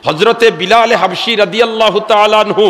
হযরতে বিলাল হাবশী রাদিয়াল্লাহু তাআলা আনহু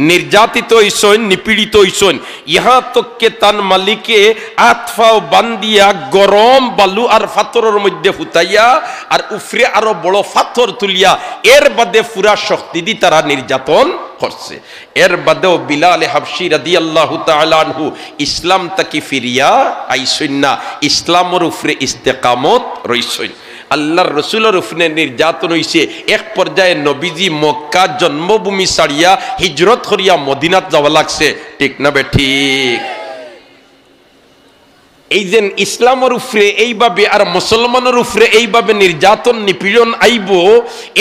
নির্যাতিত হইছেন, নিপীড়িত হইছেন, ইহা তককে তান মালিকে আতফাও বান্দিয়া গরম বালু আর পাথরের মধ্যে ফুটাইয়া আর উফরে আরো বড় পাথর তুলিয়া এর বাদে পুরা শক্তি দি তারা নির্যাতন করছে। এর বাদেও বিলাল হাবশী রাদিয়াল্লাহু তাআলা আনহু ইসলাম তাকি ফিরিয়া আইছেন না, ইসলামের উপরে ইস্তেকামত রইছেন। আল্লাহর রসুলের উপরে নির্যাতন হইছে। এক পর্যায়ে নবীজি মক্কা জন্মভূমি ছাড়িয়া হিজরত করিয়া মদিনাত যাওয়া লাগছে। ঠিক না বে ঠিক? এই যে ইসলামের উপরে এইভাবে আর মুসলমানের উপরে এইভাবে নির্যাতন নিপীড়ন আইব,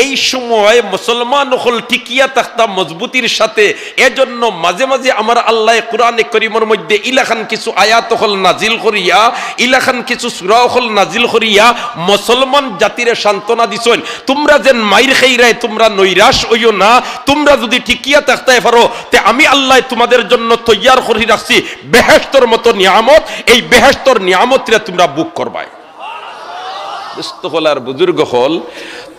এই সময় মুসলমান হল টিকিয়া থাকতা মজবুতির সাথে। এজন্য মাঝে মাঝে আমার আল্লাহ কোরআনে করিমের মধ্যে ইলাখান কিছু আয়াত হল নাজিল করিয়া, ইলাখান কিছু সূরা হল নাজিল করিয়া মুসলমান জাতির সান্ত্বনা দিছেন, তোমরা যেন মাইর খাইরায় তোমরা নৈরাশ হইও না, তোমরা যদি টিকিয়া থাকতে পারো তে আমি আল্লাহ তোমাদের জন্য তৈয়ার করে রাখছি বেহেশতের মতো নিয়ামত। এই বেহেশত তোর নিয়ামতরে তোমরা বুক করবাই। দোস্ত হল আর বুজুর্গ হল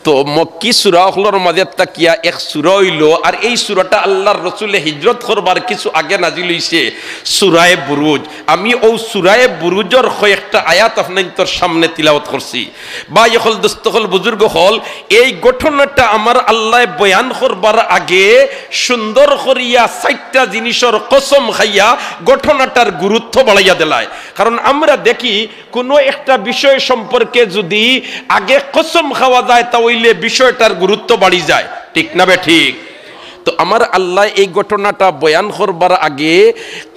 তো মক্কি সূরা হলর মাঝে তাকিয়া এক সূরা হইল, আর এই সূরাটা আল্লাহর রাসূল হিজরত করবার কিছু আগে নাজিল হইছে, সূরায়ে বুরুজ। আমি ও সূরায়ে বুরুজের কয়েকটা আয়াত আপনাদের সামনে তিলাওয়াত করছি। বা হল দোস্ত হল বুজুর্গ হল এই ঘটনাটা আমার আল্লাহ বয়ান করবার আগে সুন্দর করিয়া 4টা জিনিসের কসম খাইয়া ঘটনাটার গুরুত্ব বাড়াইয়া দিলায়। কারণ আমরা দেখি কোনো একটা বিষয় সম্পর্কে যদি আগে কসম খাওয়া যায় তাহলে বিষয়টার গুরুত্ব বাড়ি যায়। ঠিক না বে ঠিক? তো আমার আল্লাহ এই ঘটনাটা বয়ান করবার আগে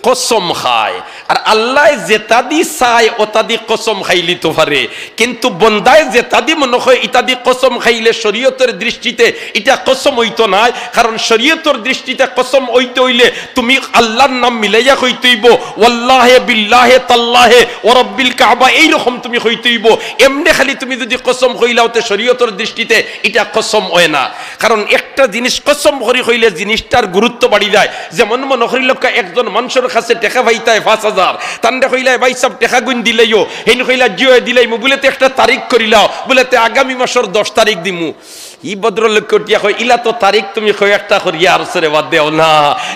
কসম খায়, আর আল্লাহ যেতাদি চায় ওতাদি কসম খাইলি তো পারে, কিন্তু বন্দায় যেতাদি মনে হয় ইত্যাদি কসম খাইলে শরীয়তের দৃষ্টিতে এটা কসম হইতো না। কারণ শরীয়তের দৃষ্টিতে কসম হইতে হইলে তুমি আল্লাহর নাম মিলাইয়া হইতে হইব, ওয়াল্লাহে বিল্লাহে তাল্লাহে ও রব্বিল কাবা, এইরকম তুমি হইতে হইব। এমনি খালি তুমি যদি কসম হইলাও তে শরীয়তের দৃষ্টিতে এটা কসম হয় না। কারণ একটা জিনিস কসম করি হইলে জিনিসটার গুরুত্ব বাড়ি যায়। যেমন মনে করিল একজন মানুষের কাছে টাকা পাইতায় 5000, তান্ডা কইলা ভাই সব টাকা গুণ দিলাইও, হেন কইলা জিও দিলাইমু, বলে তো একটা তারিখ করিলাও, বলে তো আগামী মাসের 10 তারিখ দিমু। ই ভদ্রলোক কটিয়া কই ইলা তো তারিখ তুমি কই একটা করিয়া আর সরে বাদ দেও না,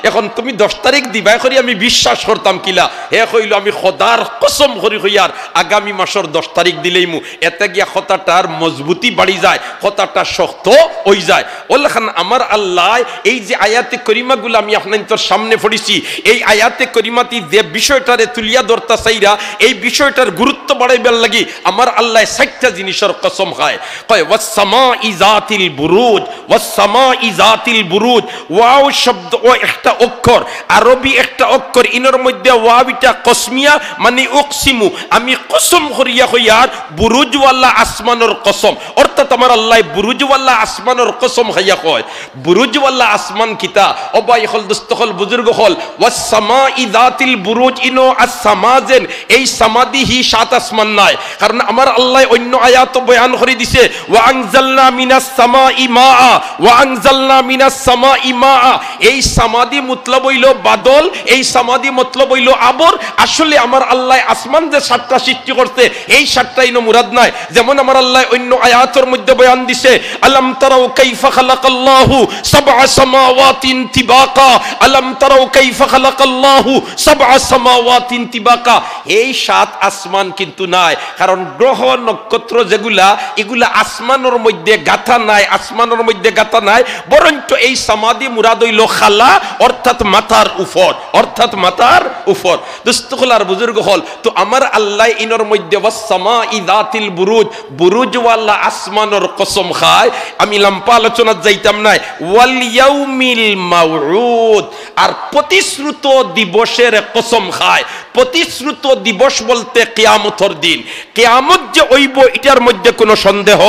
এখন তুমি 10 তারিখ দিবা করি আমি বিশ্বাস করতাম কিলা। হে কইল আমি খোদার কসম করি কইয়ার আগামী মাসের 10 তারিখ দিলেইমু। এতে গিয়া কথাটার মজবুতি বাড়ি যায়, কথাটা শক্ত হই যায়। ওলাখান আমার আল্লাহ এই যে আয়াতে করিমাগুলো আমি আপনাদের সামনে পড়েছি, এই আয়াতে করিমাতি যে বিষয়টারে তুলিয়া ধরতা চাইরা এই বিষয়টার গুরুত্ব বাড়াইবার লাগি আমার আল্লাহ 4টা জিনিসের কসম খায়। কয় ওয়াসসামাই যাতিল বুরুজ, ওয়াসসামাই যাতিল বুরুজ। ওয়াও শব্দ ও একটা অক্ষর, আরবি একটা অক্ষর, ইনর মধ্যে ওয়াবিটা কসমিয়া মানে উকসিমু, আমি কসম করিয়া কইয়ার বুরুজওয়ালা আসমানের কসম। অর্থাৎ আমার আল্লাহ বুরুজওয়ালা আসমানের কসম খাইয়া কয়। বুরুজওয়ালা আসমান কিতা ও ভাই হল দোস্ত হল বুজুর্গ হল ওয়াসসামাই যাতিল বুরুজ, ইনো আসসামাজেন এই সামাদিহি 7 আসমান নাই। কারণ আমার আল্লাহ অন্য আয়াত বয়ান করে দিছে ওয়া আনজালনা মিনাস সামাই মাআ, ওয়া আনজালনা মিনাস সামাই মাআ। এই সামাদি মতলব হইল বাদল, এই সামাদি মতলব হইল আবর। আসলে আমার আল্লাহ আসমান যে 7টা সৃষ্টি করতে এই 7টা ইনো মুরাদ নাই। যেমন আমার আল্লাহ অন্য আয়াতের মধ্যে বয়ান দিছে আলাম তারাউ কাইফা খালাকাল্লাহু সাবআ সামাওয়াতিন তিবাকা, আলাম তারাউ কাইফা খালাকাল্লাহু সাবআ সামাওয়াতিন তিবাকা। এই 7 আসমান কিন্তু নাই, কারণ গ্রহ নক্ষত্র যেগুলা এগুলা আসমানের মধ্যে গাথা নাই, আসমানের মধ্যে গাথা নাই। বরঞ্চ এই সামাদি মুরাদ হইল খালা, অর্থাৎ মাথার উপর, অর্থাৎ মাথার উপর। দোস্তখলার বুজুর্গ হল তো আমার আল্লাহ ইনর মধ্যে ওয়াসসামাই যাতিল বুরুজ, বুরুজওয়ালা আসমানের কসম খায়। আমি লম্বা আলোচনা যাইতাম নাই। ওয়াল ইয়াউমিল মাউউদ, আর প্রতিশ্রুত দিবসের কসম খায়। প্রতিশ্রুত দিবস বলতে কিয়ামতের দিন। কিয়ামত যে হইব এটার মধ্যে কোনো সন্দেহ,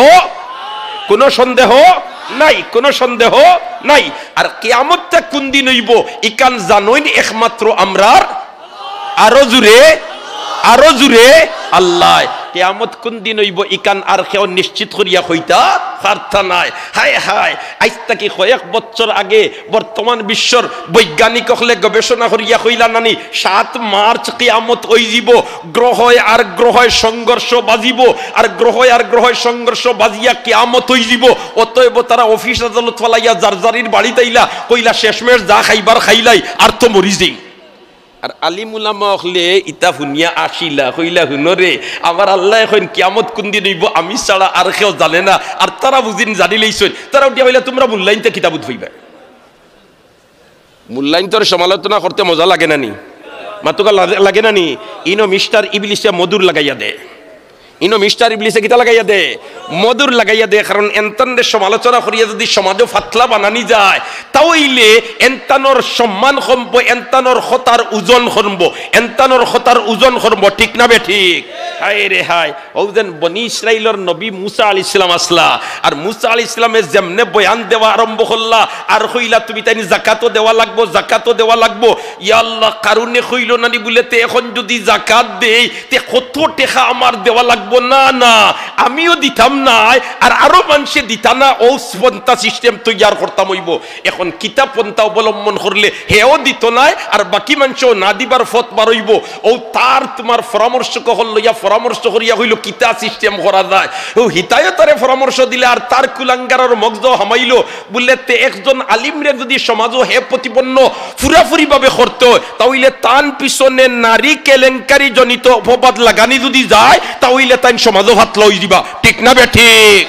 কোনো সন্দেহ নাই, কোনো সন্দেহ নাই। আর কিয়ামতটা কোন দিন হইব ইকান জানোই একমাত্র আমরার, আরো জুড়ে, আরো জুড়ে আল্লাহ। কিয়ামত কোন দিন হইব ইকান আর কেউ নিশ্চিত করিয়া কইতা পারতা নাই। হায় হায়, আজ থেকে কয়েক বছর আগে বর্তমান বিশ্বর বৈজ্ঞানিক হলে গবেষণা করিয়া কইলা নানি 7 মার্চ কিয়ামত হই যাব, গ্রহ আর গ্রহ সংঘর্ষ বাজিব, আর গ্রহ আর গ্রহ সংঘর্ষ বাজিয়া কিয়ামত হই যাব। অতএব তারা অফিস আদালত ফালাইয়া জারজারির বাড়ি তাইলা কইলা শেষমেশ যা খাইবার খাইলাই আর তো মরি যাই। আর আলিম উলামা হলে ইতা শুনিয়া আসিলা কইলা হুনরে আমার আল্লাহ এখন কিয়ামত কোন দিন হইব আমি ছাড়া আর কেউ জানে না, আর তারা বুঝিন জানি লইছেন। তারা উঠিয়া হইলা তোমরা মূল্যায়নতে কিতাবত হইবা। মূল্যায়ন তোর সমালোচনা করতে মজা লাগে না নি? মাতুকা লাগে না নি? ইনো মিস্টার ইবলিসে মধুর লাগাইয়া দে, ইনো মিস্টার ইবলিসে কিতা লাগাইয়া দে? মধুর লাগাইয়া দে। কারণ এনতানদের সমালোচনা করিয়া যদি সমাজও ফাতলা বানানি যায় তাহলে এনতানোর সম্মান কমব, এনতানোর খতার ওজন কমব, এনতানোর খতার ওজন কমব। ঠিক না বে ঠিক? হায় রে হায়, ও যেন বনি ইসরাইলের নবী মুসা আলাইহিস সালাম আসলা, আর মুসা আলাইহিস সালামের যেমনে বয়ান দেওয়া আরম্ভ করলা আর কইলা তুমি তাই যাকাতও দেওয়া লাগবো, যাকাতও দেওয়া লাগবো। ইয়া আল্লাহ, কারণে কইল নানি বলেতে এখন যদি যাকাত দেই তে কত টাকা আমার দেওয়া লাগবে? না না, আমিও দিতাম নাই আর আরো মানুষে দিতা না, ও পন্থা সিস্টেম তৈয়ার করতাম হইব। এখন কিতাব পন্থা অবলম্বন করলে হেও দিত নাই আর বাকি মানুষও না দিবার ফত বারইব। ও তার তোমার পরামর্শ কহল লইয়া পরামর্শ করিয়া হইল কিতা সিস্টেম করা যায়। ও হিতায় তারে পরামর্শ দিলে আর তার কুলাঙ্গারের মগজ হামাইল বললে তে একজন আলিমরে যদি সমাজও হে প্রতিপন্ন পুরাপুরি ভাবে করতে তাহলে তান পিছনে নারী কেলেঙ্কারি জনিত অপবাদ লাগানি যদি যায় তাহলে তাই সমাজও ভাত লই দিবা। ঠিক না বে ঠিক?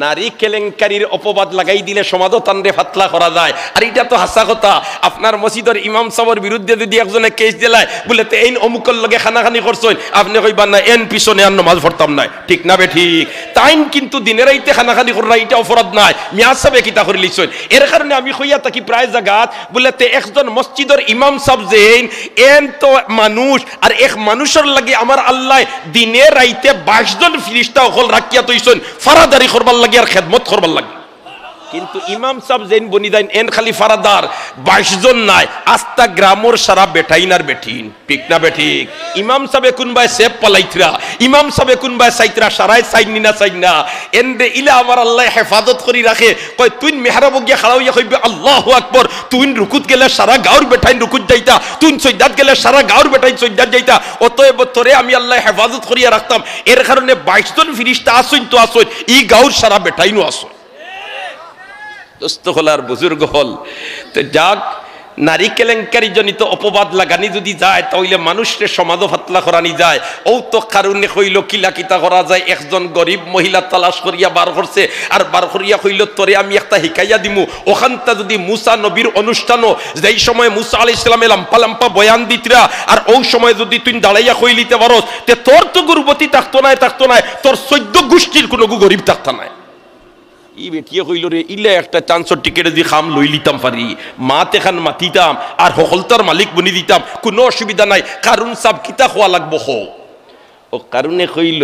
নারী কেলেঙ্কারির অপবাদ লাগাই দিলে সমাজও তানরে ফাতলা করা যায়। আর এটা তো হাসা কথা। আপনার মসজিদের ইমাম সাহেবের বিরুদ্ধে যদি একজনে কেস দিলায় বলে তো এই অমুকর লগে খানাখানি করছেন, আপনি কইবার না এন পিছনে আর নামাজ পড়তাম নাই। ঠিক না বে ঠিক? তাইন কিন্তু দিনের রাইতে খানাখানি করা এটা অপরাধ নাই, মিয়া সাহেবে কিতা করে লিখছেন। এর কারণে আমি কইয়া থাকি প্রায় জায়গাত বলে তে একজন মসজিদের ইমাম সাহেব যেন এন তো মানুষ, আর এক মানুষের লাগে আমার আল্লাহ দিনের রাইতে 22 জন ফিরিস্তা অকল রাখিয়া তৈছেন ফারাদারি করবার লাগে আর খেদমত করবার লাগে। কিন্তু ইমাম সাহেব যেন বনি দেন এন খালি ফারাদার 22 জন নাই, আস্তা গ্রামর সারা বেটাইন আর বেঠিন। ঠিক না বে ঠিক? ইমাম সাহেব কোনবাই সেপ পালাইতরা, ইমাম সাহেব কোনবাই সাইতরা সারাই সাইনি না সাইনা এনদে ইলা আমার আল্লাহ হেফাজত করি রাখে। কয় তুই মেহরাব গিয়া খাড়াইয়া কইবে আল্লাহু আকবার, তুই রুকুত গেলে সারা গাঁর বেটাইন রুকুত যাইতা, তুই সজ্জাত গেলে সারা গাঁর বেটাইন সজ্জাত যাইতা। অতএব তোরে আমি আল্লাহ হেফাজত করিয়া রাখতাম। এর কারণে 22 জন ফিরিস্তা আসুন তো আসুন, ই গাঁর সারা বেটাইনও আসুন। দোস্ত হল আর বুজুর্গ হল তো যাক, নারী কেলেঙ্কারি জনিত অপবাদ লাগানি যদি যায় তাহলে মানুষের সমাজও ফাতলা করানি যায়। ও তো কারণে কইল কিলা কিতা করা যায়। একজন গরিব মহিলা তালাশ করিয়া বার করছে, আর বার করিয়া কইল তোরে আমি একটা হিকাইয়া দিমু। ওখানটা যদি মুসা নবীর অনুষ্ঠানও যেই সময় মুসা আলাইহিস সালামে লাম্পা লাম্পা বয়ান দিতরা, আর ওই সময় যদি তুই দাঁড়াইয়া কইলিতে পারস তে তোর তো গুরুবতী থাকতো নাই, তোর 14 গোষ্ঠীর কোনো গরিব থাকতো নাই। ই বেটিয়ে কইল রে ইলে একটা চান্সর টিকেটে দিয়ে খাম লই লিতাম পারি, মাতে খান মাতিতাম আর হকলতার মালিক বনি দিতাম, কোনো অসুবিধা নাই। কারণ সব কিতা খোয়া লাগবো হো। ও কারণে কইল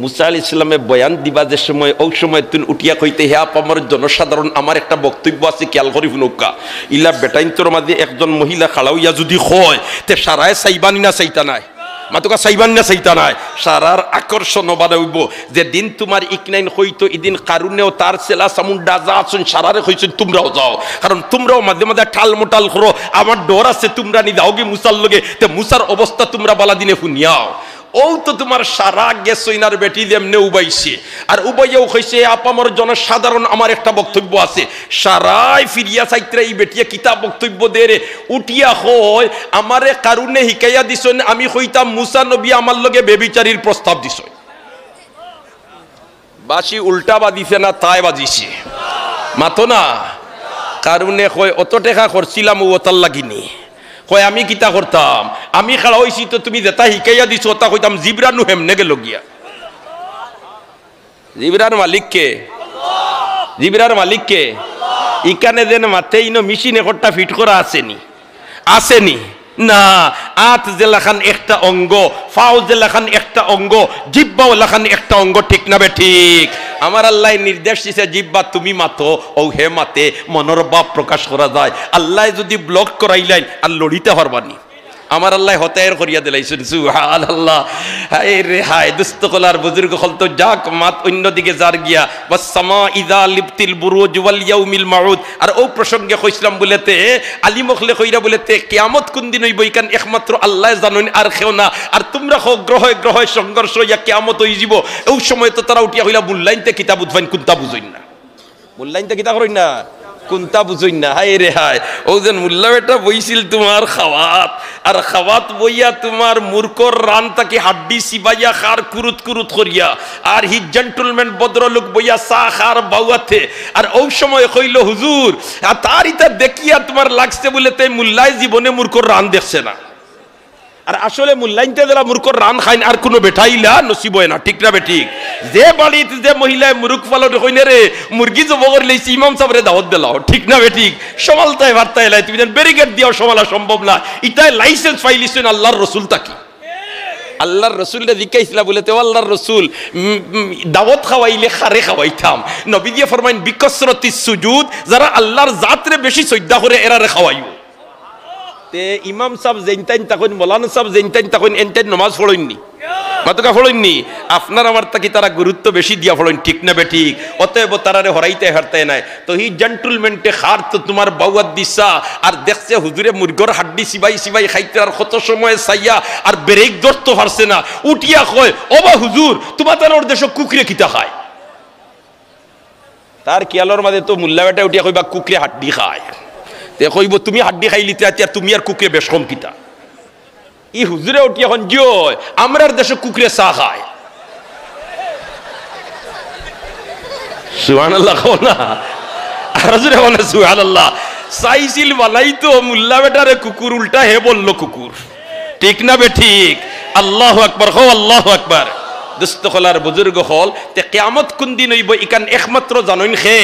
মুসা আলাইহিস সালামে বয়ান দিবা যে সময় ওই সময় তুই উঠিয়া কইতে হে আমার জনসাধারণ আমার একটা বক্তব্য আছে খেয়াল করি শুনুকা। ইলা বেটাইন তোর মাঝে একজন মহিলা খাড়াইয়া যদি হয় তে সারায় চাইবানি না চাইতা নাই, মাতুকা চাইবান না চাইতা নাই, সারার আকর্ষণ বাড়াইব। যে দিন তোমার ইকনাইন হইতো এদিন কারণেও তার সেলা সামুন্ডা যা আছেন সারারে হইছেন তোমরাও যাও, কারণ তোমরাও মাঝে মাঝে ঠাল মোটাল করো। আমার ডর আছে তোমরা নি যাও গে মুসার লগে, তে মুসার অবস্থা তোমরা বালা দিনে শুনিয়াও। ও তো তোমার সারা গেছইনার বেটি যেমনে উবাইছে, আর উবাইয়াও কইছে আপামর জনসাধারণ আমার একটা বক্তব্য আছে। সারাই ফিরিয়া চাইত্রা এই বেটিয়া কিতাব বক্তব্য দে রে উঠিয়া হয় আমারে কারণে হিকাইয়া দিছেন আমি কইতাম মুসা নবী আমার লগে বেবিচারীর প্রস্তাব দিছেন। বাসি উল্টা বাজিছে না তাই বাজিছে মাতো না। কারণে কয় অত টাকা করছিলাম ও ওতার লাগিনি। কয় আমি কিতা করতাম, আমি খাড়া হইছি তো তুমি যেটা হিকাইয়া দিছো তা কইতাম জিবরানু হেমনে গেল গিয়া। জিবরার মালিককে, জিবরার মালিককে ইকানে যেন মাতে ইনো মেশিন একটা ফিট করা আসেনি, আসেনি না। আত জেলাখান একটা অঙ্গ, ফাও জেলাখান একটা অঙ্গ, জিব্বাও লেখান একটা অঙ্গ। ঠিক না বে ঠিক? আমার আল্লাহ নির্দেশ দিছে জিব্বা তুমি মাতো, ও হে মাতে মনের ভাব প্রকাশ করা যায়। আল্লাহ যদি ব্লক করাইলেন আর লড়িতে পারবানি, আমার আল্লাহ হতায়ের করিয়া দিলাইছেন সুবহানাল্লাহ। হায় রে হায়, দুস্থ কলার বুজুর্গ হলতো যাক মাত অন্যদিকে যার গিয়া ওয়াসসামা ইযা লিবতিল বুরুজ ওয়াল ইয়াউমিল মাউদ। আর ও প্রসঙ্গে কইছিলাম বলেতে আলী মখলে কইরা বলেতে কিয়ামত কোন দিন হইব ইকান একমাত্র আল্লাহ জানেন আর কেউ না। আর তোমরা গ্রহে গ্রহে সংঘর্ষ হইয়া কিয়ামত হই যাব। ওই সময় তো তারা উঠিয়া হইলা মুল্লাইনতে কিতাব উদ্ভাইন কোনটা বুঝইন না, মুল্লাইনতে কিতাব কইন না কোনটা বুঝইন না। হায় রে হায়, ও যেন মুল্লা বেটা বইছিল তোমার খাওয়াত, আর খাওয়াত বইয়া তোমার মূর্খর রান তাকে হাড্ডি সিবাইয়া খার কুরুত কুরুত করিয়া, আর হি জেন্টলম্যান ভদ্রলোক বইয়া চা খার বাউয়াতে। আর ওই সময় কইল হুজুর, আর তার ইটা দেখিয়া তোমার লাগছে বলে তাই মুল্লাই জীবনে মূর্খর রান দেখছে না। আর আসলে মুল্লাইনতে যারা মূর্খর রান খাইন আর কোনো বেঠাইলা নসিব হয় না, ঠিক না বেঠিক? যে বাড়িতে যে মহিলায় মুরুখ ফালো কইনে রে মুরগি জব করে লইছি ইমাম সাহেবরে দাওয়াত দিলাও, ঠিক না বেঠিক? সমালতায় বার্তায় লাই তুমি ব্যারিকেড দিয়াও সমালা সম্ভব না। ইটাই লাইসেন্স ফাইলিছেন আল্লাহর রসুল তাকি। আল্লাহর রসুলটা জিজ্ঞাসা বলে তো আল্লাহর রসুল দাওয়াত খাওয়াইলে খারে খাওয়াইতাম। নবী দিয়ে ফরমাইন বিকসরতি সুজুদ, যারা আল্লাহর জাতরে বেশি শ্রদ্ধা করে এরারে খাওয়াইও। ইমাম সাহেব জেনতাইন তখন মৌলানা সাহেব জেনতাইন তখন এনতেন নামাজ পড়েননি, মাতকা পড়েননি। আপনার আমার তাকে তারা গুরুত্ব বেশি দিয়া পড়েন, ঠিক না বেঠিক? অতএব তারারে হরাইতে হারতে নাই। তো হি জেন্টলমেন্টে খার তো তোমার বাউয়াত দিসা, আর দেখছে হুজুরে মুরগর হাড্ডি সিবাই সিবাই খাইতে, আর কত সময় চাইয়া আর ব্রেক ধরতে পারছে না। উঠিয়া কয় ওবা হুজুর তোমার তার ওর দেশ কুকরে কিতা খায়। তার খেয়ালের মাঝে তো মুল্লা বেটা উঠিয়া কইবা কুকরে হাড্ডি খায়। কইব তুমি হাড্ডি খাইলিতে আর তুমি আর কুকরে বেশ কম কিতা। ই হুজুরে উঠি এখন জিও আমরার দেশে কুকরে চা খায়। সুবহানাল্লাহ কও না, আর হুজুরে বলে সুবহানাল্লাহ। চাইছিল বালাই তো মুল্লা বেটারে কুকুর, উল্টা হে বলল কুকুর, ঠিক না বে ঠিক? আল্লাহু আকবার, কও আল্লাহু আকবার। দুস্থ হলার বুজুর্গ হল তে কিয়ামত কোন দিন হইব ইকান একমাত্র জানেন খে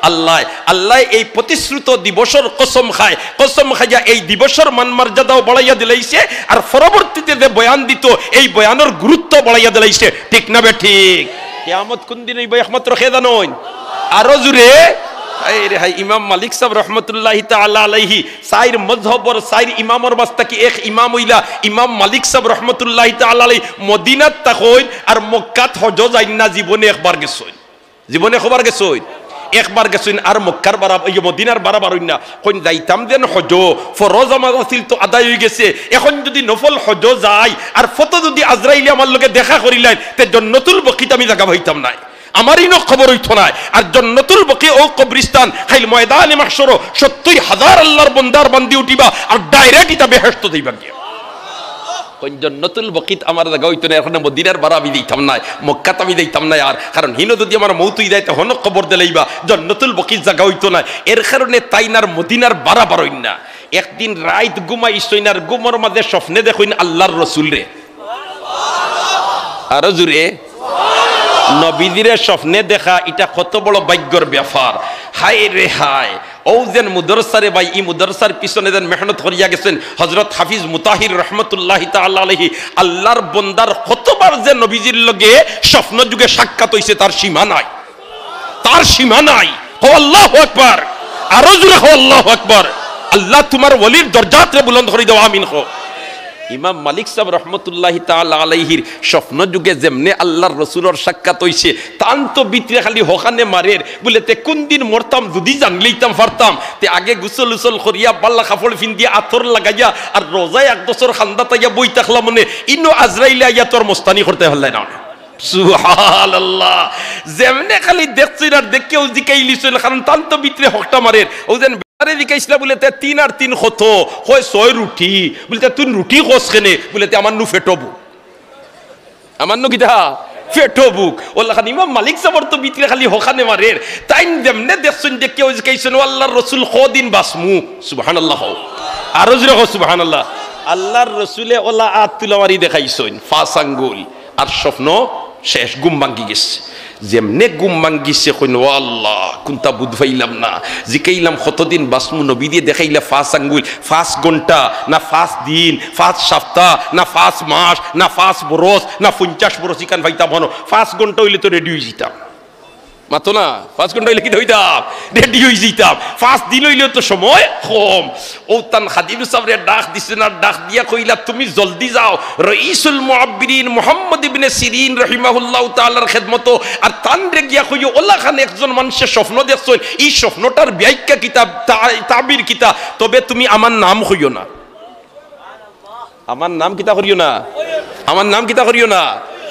আল্লাহ। আল্লাহ এই প্রতিশ্রুত দিবসের কসম খায়, কসম খাইয়া এই দিবসের মান মর্যাদাও বাড়াইয়া দিলাইছে, আর পরবর্তীতে যে বয়ান দিত এই বয়ানের গুরুত্ব বাড়াইয়া দিলাইছে, ঠিক না বে ঠিক? কিয়ামত কোন দিন হইব একমাত্র খে জানেন? আরো জুড়ে ইমাম মালিক সাহেব রহমতুল্লাহি তাআলা আলাইহি সাইর মযহবর সাইর ইমামর বাস্তা কি এক ইমাম হইলা ইমাম মালিক সাহেব রহমতুল্লাহি তাআলা আলাইহি মদিনাত তাকইন আর মক্কাত হজ যাইন না, জীবনে একবার গেছইন, জীবনে কবার গেছইন? একবার গেছইন। আর মক্কার বারা এই মদিনার বারাবার হইন না, কোন যাইতাম দেন হজ ফরজ আমাজ আছিল তো আদায় হয়ে গেছে, এখন যদি নফল হজ যাই আর ফটো যদি আজরাইলি আমার লগে দেখা করিলেন তে জান্নাতুল বাকিতে আমি জায়গা হইতাম না, আমারই ন খবর হইতো না। আর জান্নাতুল বাকি ও কবরিস্তান খাইল ময়দানে মাহশর ৭০,০০০ আল্লাহর বান্দার বান্দি উঠিবা আর ডাইরেক্ট ইতা বেহেশত দিবা গিয়া। কোন জান্নাতুল বাকিত আমার জায়গা হইতো না, এখন মদিনার বারা আমি দিতাম না, মক্কাত আমি দিতাম না। আর কারণ হিনো যদি আমার মৌত হই যায় তখন খবর দিলেইবা জান্নাতুল বাকির জায়গা হইতো না। এর কারণে তাইনার মদিনার বারা বারইন না। একদিন রাত ঘুমাইছইন আর ঘুমর মাঝে স্বপ্নে দেখইন আল্লাহর রাসূল রে। আরো জুড়ে নবীজিরে স্বপ্নে দেখা, এটা কত বড় ভাগ্যর ব্যাপার। হায় রে হায়, ও যেন মুদরসারে ভাই ই মুদরসার পিছনে যেন মেহনত করিয়া গেছেন হযরত হাফিজ মুতাহির রহমতুল্লাহি তাআলা আলাইহি। আল্লাহর বন্দার কতবার যে নবীজির লগে স্বপ্ন যুগে সাক্ষাৎ হইছে তার সীমা নাই, তার সীমা নাই। কও আল্লাহু আকবার, আরো জোরে কও আল্লাহু আকবার। আল্লাহ তোমার ওলির দরজাতে বুলন্দ করে দাও, আমিন কও। ইমাম মালিক সাহেব রহমতুল্লাহি তাআলা আলাইহির স্বপ্ন যুগে যেমনে আল্লাহর রসুলের সাক্ষাৎ হইছে, তান তো বিতরে খালি হখানে মারের বলে তে কোন দিন মরতাম যদি জানলেইতাম পারতাম তে আগে গুসল উসল করিয়া বাল্লা কাপড় ফিন্দিয়া আতর লাগাইয়া আর রোজায় এক বছর খান্দা তাইয়া বই থাকলাম মনে ইনো আজরাইলে আইয়া তোর মস্তানি করতে হল্লাই না। সুবহানাল্লাহ, যেমনে খালি দেখছিস আর দেখেও জিকাইলিছিল, কারণ তান তো বিতরে হকটা মারের। ও যেন আরে দিকাইছলা বলে তে ৩ আর ৩ কত কয় ৬ রুটি বলতে তুই রুটি কোস কেনে বলে তে আমার নু ফেটবু, আমার নু কিটা ফেটবুক। ওল্লা খান ইমাম মালিক সাহেবের তো বিতরে খালি হখানে মারের। তাই যেমনে দেখছেন যে কেউ জিকাইছেন আল্লাহর রসুল কদিন বাসমু। সুবহানাল্লাহ, আরো জোরে কও সুবহানাল্লাহ। আল্লাহর রসুলে ওলা আত তুলামারি দেখাইছেন ৫ আঙ্গুল, আর স্বপ্ন শেষ, ঘুম ভাঙ্গি গেছে। যেমনে ঘুম ভাঙ্গিছে কইন ও আল্লাহ কোনটা বুধ পাইলাম না, জিকাইলাম কতদিন বাসমু, নবী দিয়ে দেখাইলা ৫ আঙ্গুল। ৫ ঘন্টা না ৫ দিন, ৫ সপ্তাহ না ৫ মাস না ৫ বরস না ৫০ বরস ইকান ভাইতাম হনো। ৫ ঘন্টা হইলে তো রেডি হয়ে যেতাম। মাতো না 5 ঘন্টা হইলে কি হইতাম রেডি হয়ে যেতাম 5 দিন হইলে তো সময় কম ও তান খাদিম সাহেবরে ডাক দিছে না ডাক দিয়া কইলা তুমি জলদি যাও রাইসুল মুআব্বিরিন মুহাম্মদ ইবনে সিরিন রাহিমাহুল্লাহ তাআলার খিদমত আর তান রে গিয়া কইও ওলা খান একজন মানুষের স্বপ্ন দেখছই এই স্বপ্নটার ব্যাখ্যা কিতাব তাবির কিতাব তবে তুমি আমার নাম কইও না আমার নাম কিতা করিও না আমার নাম কিতা করিও না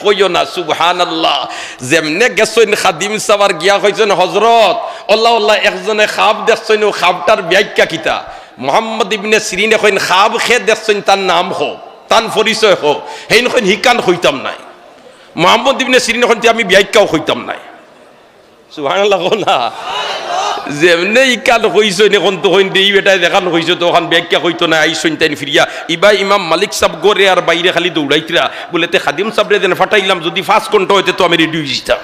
কইও না সুবহানাল্লাহ যেমনে গেছইন খাদিম সাবার গিয়া কইছেন হযরত আল্লাহ আল্লাহ একজনে খাব দেখছইন ও খাবটার ব্যাখ্যা কিতা মুহাম্মদ ইবনে সিরিন কইন খাব খে দেখছইন তার নাম হো তার পরিচয় হো হেন কইন হিকান কইতাম নাই মুহাম্মদ ইবনে সিরিন কইন আমি ব্যাখ্যাও কইতাম নাই সুবহানাল্লাহ না যেমনে ইকান কইছইন এখন তো কইন দেই বেটায় দেখান কইছো তো ওখান ব্যাখ্যা কইতো না আইছইন তাইন ফিরিয়া ইবা ইমাম মালিক সাহেব গরে আর বাইরে খালি দৌড়াইতরা বলেতে খাদিম সাহেব রে দেন ফাটাইলাম যদি 5 ঘন্টা হইতে তো আমি রেডি হই যেতাম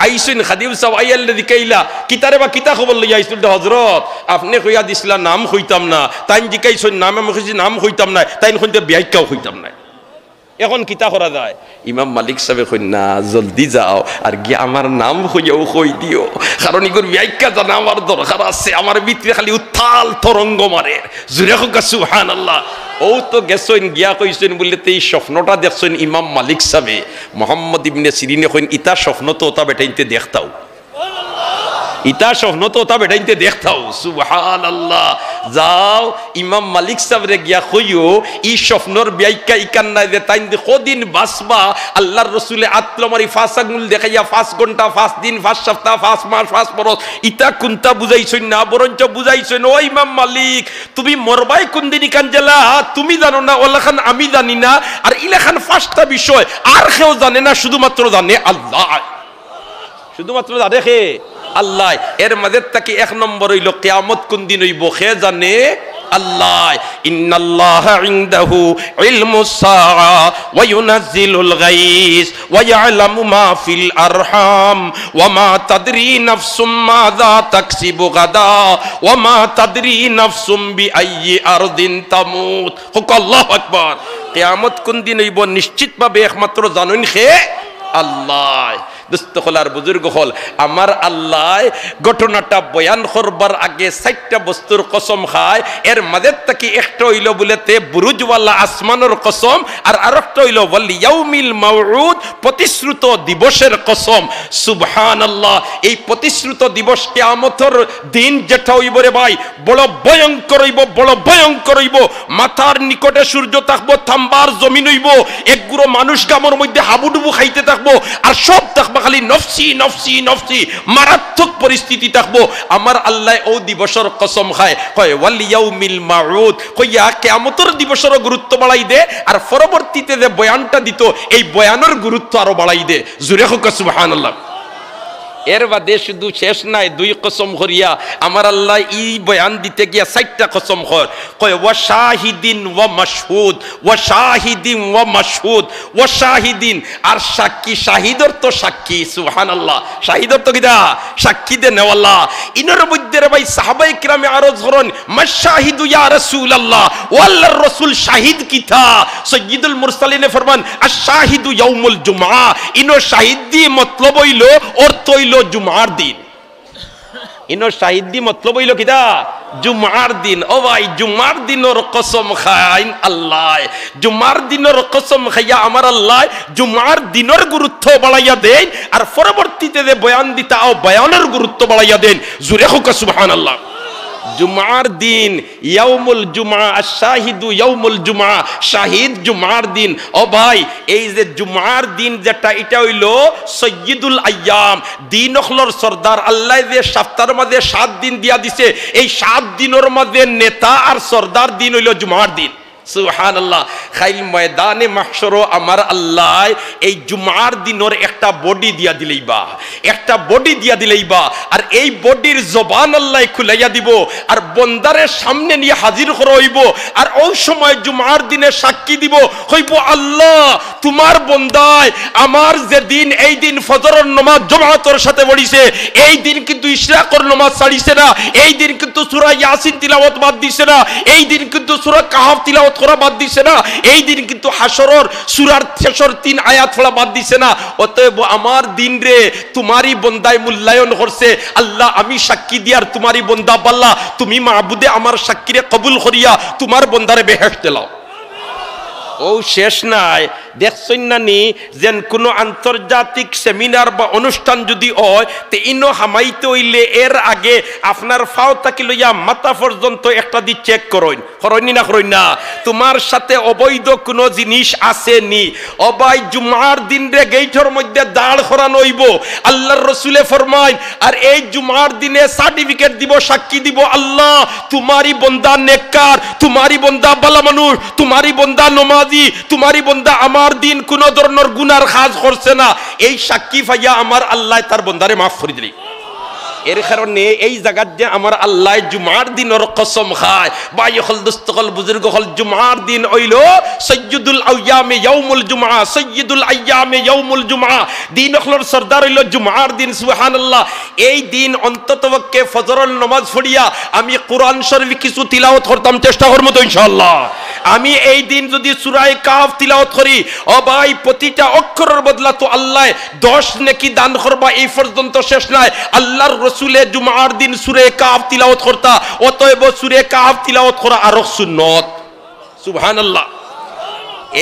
আইছইন খাদিম সাহেব আইয়াল্লে দিকাইলা কিতারে বা কিতা খবর লই আইছুল হযরত আপনি কইয়া দিছিলা নাম কইতাম না তাইন দিকাইছইন নাম আমি কইছি নাম কইতাম না তাইন কইতে ব্যাখ্যাও কইতাম না এখন কিতা করা যায় ইমাম মালিক সাহেব কই না জলদি যাও আর গিয়া আমার নাম কইয়াও কই দিও কারণ ইগুর ব্যাখ্যা জানা আমার দরকার আছে আমার ভিতরে খালি উত্তাল তরঙ্গ মারে জুরে কইয়া সুবহানাল্লাহ ও তো গেছইন গিয়া কইছেন বলতে এই স্বপ্নটা দেখছেন ইমাম মালিক সাহেব মুহাম্মদ ইবনে সিরিন কইন ইতা স্বপ্ন তো ওটা বেটাইতে দেখতাও ইতা স্বপ্ন তো ওটা বেটাইতে দেখতাও সুবহানাল্লাহ যাও ইমাম মালিক সাহেবরে গিয়া কইও এই স্বপ্নর ব্যাখ্যা ইকান নাই যে তাইন কদিন বাসবা আল্লাহর রাসূলে আত্মমারি 5 আঙ্গুল দেখাইয়া 5 ঘন্টা 5 দিন 5 সপ্তাহ 5 মাস 5 বছর ইতা কোনটা বুঝাইছই না বরঞ্চ বুঝাইছই ও ইমাম মালিক তুমি মরবাই কোন দিন ইকান জেলা তুমি জানো না ওলাখান আমি জানি না আর ইলাখান 5টা বিষয় আর কেউ জানে না শুধুমাত্র জানে আল্লাহ শুধুমাত্র জানে কে আল্লাহ এর মাঝে তাকি 1 নম্বর হইল কিয়ামত কোন দিন হইব কে জানে আল্লাহ ইন্নাল্লাহা ইনদাহু ইলমুস সাআ ওয়া ইউনাজ্জিলুল গায়স ওয়া ইয়ালামু মা ফিল আরহাম ওয়া মা তাদরি নাফসুম মাযা তাকসিবু গাদা ওয়া মা তাদরি নাফসুম বিআইয়ি আরদিন তামুত হুক আল্লাহু আকবার কিয়ামত কোন দিন হইব নিশ্চিতভাবে একমাত্র জানেন কে আল্লাহ দোস্ত হলার বুজুর্গ হল আমার আল্লাহ ঘটনাটা বয়ান করবার আগে 4টা বস্তুর কসম খায় এর মাঝে থেকে একটা হইল বলেতে বুরুজওয়ালা আসমানের কসম আর আরেকটা হইল ওয়াল ইয়াউমিল মাউউদ প্রতিশ্রুত দিবসের কসম সুবহানাল্লাহ এই প্রতিশ্রুত দিবস কিয়ামতের দিন যেটা হইব রে ভাই বড় ভয়ঙ্কর হইব বড় ভয়ঙ্কর হইব মাথার নিকটে সূর্য থাকবো থামবার জমিন হইব একগুলো মানুষ গামর মধ্যে হাবুডুবু খাইতে থাকবো আর সব থাকবো খালি নফসি নফসি নফসি মারাত্মক পরিস্থিতি থাকবো আমার আল্লাহ ও দিবসের কসম খায় কয় ওয়াল ইয়াউমিল মাউউদ কইয়া কিয়ামতের দিবসের গুরুত্ব বাড়াই দে আর পরবর্তীতে যে বয়ানটা দিত এই বয়ানের গুরুত্ব আরো বাড়াই দে জোরে হোক সুবহানাল্লাহ এর বাদে শুধু শেষ নাই 2 কসম করিয়া আমার আল্লাহ এই বয়ান দিতে গিয়া 4টা কসম কয় ওয়া শাহিদিন ওয়া মাশহুদ ওয়া শাহিদিন ওয়া মাশহুদ ওয়া শাহিদিন আর সাক্ষী শাহিদর তো সাক্ষী সুবহানাল্লাহ শাহিদর তো কিদা সাক্ষী দে নেওয়াল্লাহ ইনর মধ্যে রে ভাই সাহাবায়ে কিরামে আরজ করেন মাশাহিদু ইয়া রাসূলুল্লাহ ওয়া আল্লাহর রাসূল শাহিদ কিতা সাইয়্যিদুল মুরসালিনে ফরমান আশ-শাহিদু ইয়াউমুল জুমআ ইনো শাহিদ দি মতলব হইল অর্থ জুমার দিন ইনো শাহিদি মতলব হইল কিদা জুমার দিন ও ভাই জুমার দিনের কসম খাইন আল্লাহ জুমার দিনের কসম খাইয়া আমার আল্লাহ জুমার দিনের গুরুত্ব বাড়াইয়া দেন আর পরবর্তীতে যে বয়ান দিতা ও বয়ানের গুরুত্ব বাড়াইয়া দেন জুরে হোক সুবহানাল্লাহ জুমার দিন ইয়াউমুল জুমআ আশ-শাহিদু ইয়াউমুল জুমআ শাহিদ জুমার দিন ও ভাই এই যে জুমার দিন যেটা এটা হইল সাইয়্যিদুল আইয়াম দিন হলর সরদার আল্লাহ যে সপ্তাহের মধ্যে 7 দিন দিয়া দিছে এই 7 দিনের মধ্যে নেতা আর সরদার দিন হইল জুমার দিন সুবহানাল্লাহ খাইল ময়দানে মাহশর আমার আল্লাহ এই জুমার দিনের একটা বডি দিয়া দিলেইবা একটা বডি দিয়া দিলেইবা আর এই বডির জবান আল্লাহ খুলাইয়া দিব আর বন্দারের সামনে নিয়ে হাজির করা হইব আর ওই সময় জুমার দিনে সাক্ষী দিব হইব আল্লাহ তোমার বন্দায় আমার যে দিন এই দিন ফজরের নামাজ জামাতের সাথে পড়িছে এই দিন কিন্তু ইশরাকের নামাজ ছাড়িছে না এই দিন কিন্তু সূরা ইয়াসিন তিলাওয়াত বাদ দিছে না এই দিন কিন্তু সূরা কাহফ তিলাওয়াত করা বাদ দিছে না, এই দিন কিন্তু হাসরের সূরার শেষের 3 আয়াত পড়া বাদ দিছে না। অতএব আমার দিন রে তোমারই বন্দায় মূল্যায়ন করছে আল্লাহ, আমি সাক্ষী দিয়ার তোমারই বন্দা বাল্লা, তুমি মাবুদে আমার সাক্ষীরে কবুল করিয়া তোমার বন্দারে বেহেশত দিলাও। ও শেষ নাই, দেখছেন না নি যেন কোনো আন্তর্জাতিক সেমিনার বা অনুষ্ঠান যদি হয় তে ইনো হামাইতে হইলে এর আগে আপনার ফাও তাকি লইয়া মাথা পর্যন্ত একটা দি চেক করইন, করইনি না করইন না? তোমার সাথে অবৈধ কোনো জিনিস আছে নি? অবাই জুমার দিন রে গেইটর মধ্যে দাঁড় করানো হইব, আল্লাহর রসুলে ফরমাইন। আর এই জুমার দিনে সার্টিফিকেট দিব, সাক্ষী দিব, আল্লাহ তোমারই বন্দা নেককার, তোমারই বন্দা ভালো মানুষ, তোমারই বন্দা নমাজি, তোমারই বন্দা আমার দিন কোন ধরনের গুনার কাজ করছে না। এই সাক্ষী পাইয়া আমার আল্লাহ তার বন্দারে মাফ করে দিলি। এর কারণে এই জায়গাত যে আমার আল্লাহ জুমার দিনের কসম খায়, ভাই হল দোস্ত হল বুজুর্গ হল, জুমার দিন হইল সৈয়দুল আইয়ামে ইয়াউমুল জুমআ, সৈয়দুল আইয়ামে ইয়াউমুল জুমআ, দিন হলর সরদার হইল জুমার দিন। সুবহানাল্লাহ। এই দিন অন্ততপক্ষে ফজরের নামাজ পড়িয়া আমি কোরআন শরীফ কিছু তিলাওয়াত করতাম, চেষ্টা করব তো ইনশাআল্লাহ। আমি এই দিন যদি সূরা কাফ তিলাওয়াত করি, ও ভাই প্রতিটা অক্ষরের বদলা তো আল্লাহ 10 নেকি দান করবা, এই পর্যন্ত শেষ নাই। আল্লাহর রসুলে জুমার দিন সূরা কাফ তিলাওয়াত করতা, অতএব সূরা কাফ তিলাওয়াত করা আরো সুন্নত। সুবহানাল্লাহ।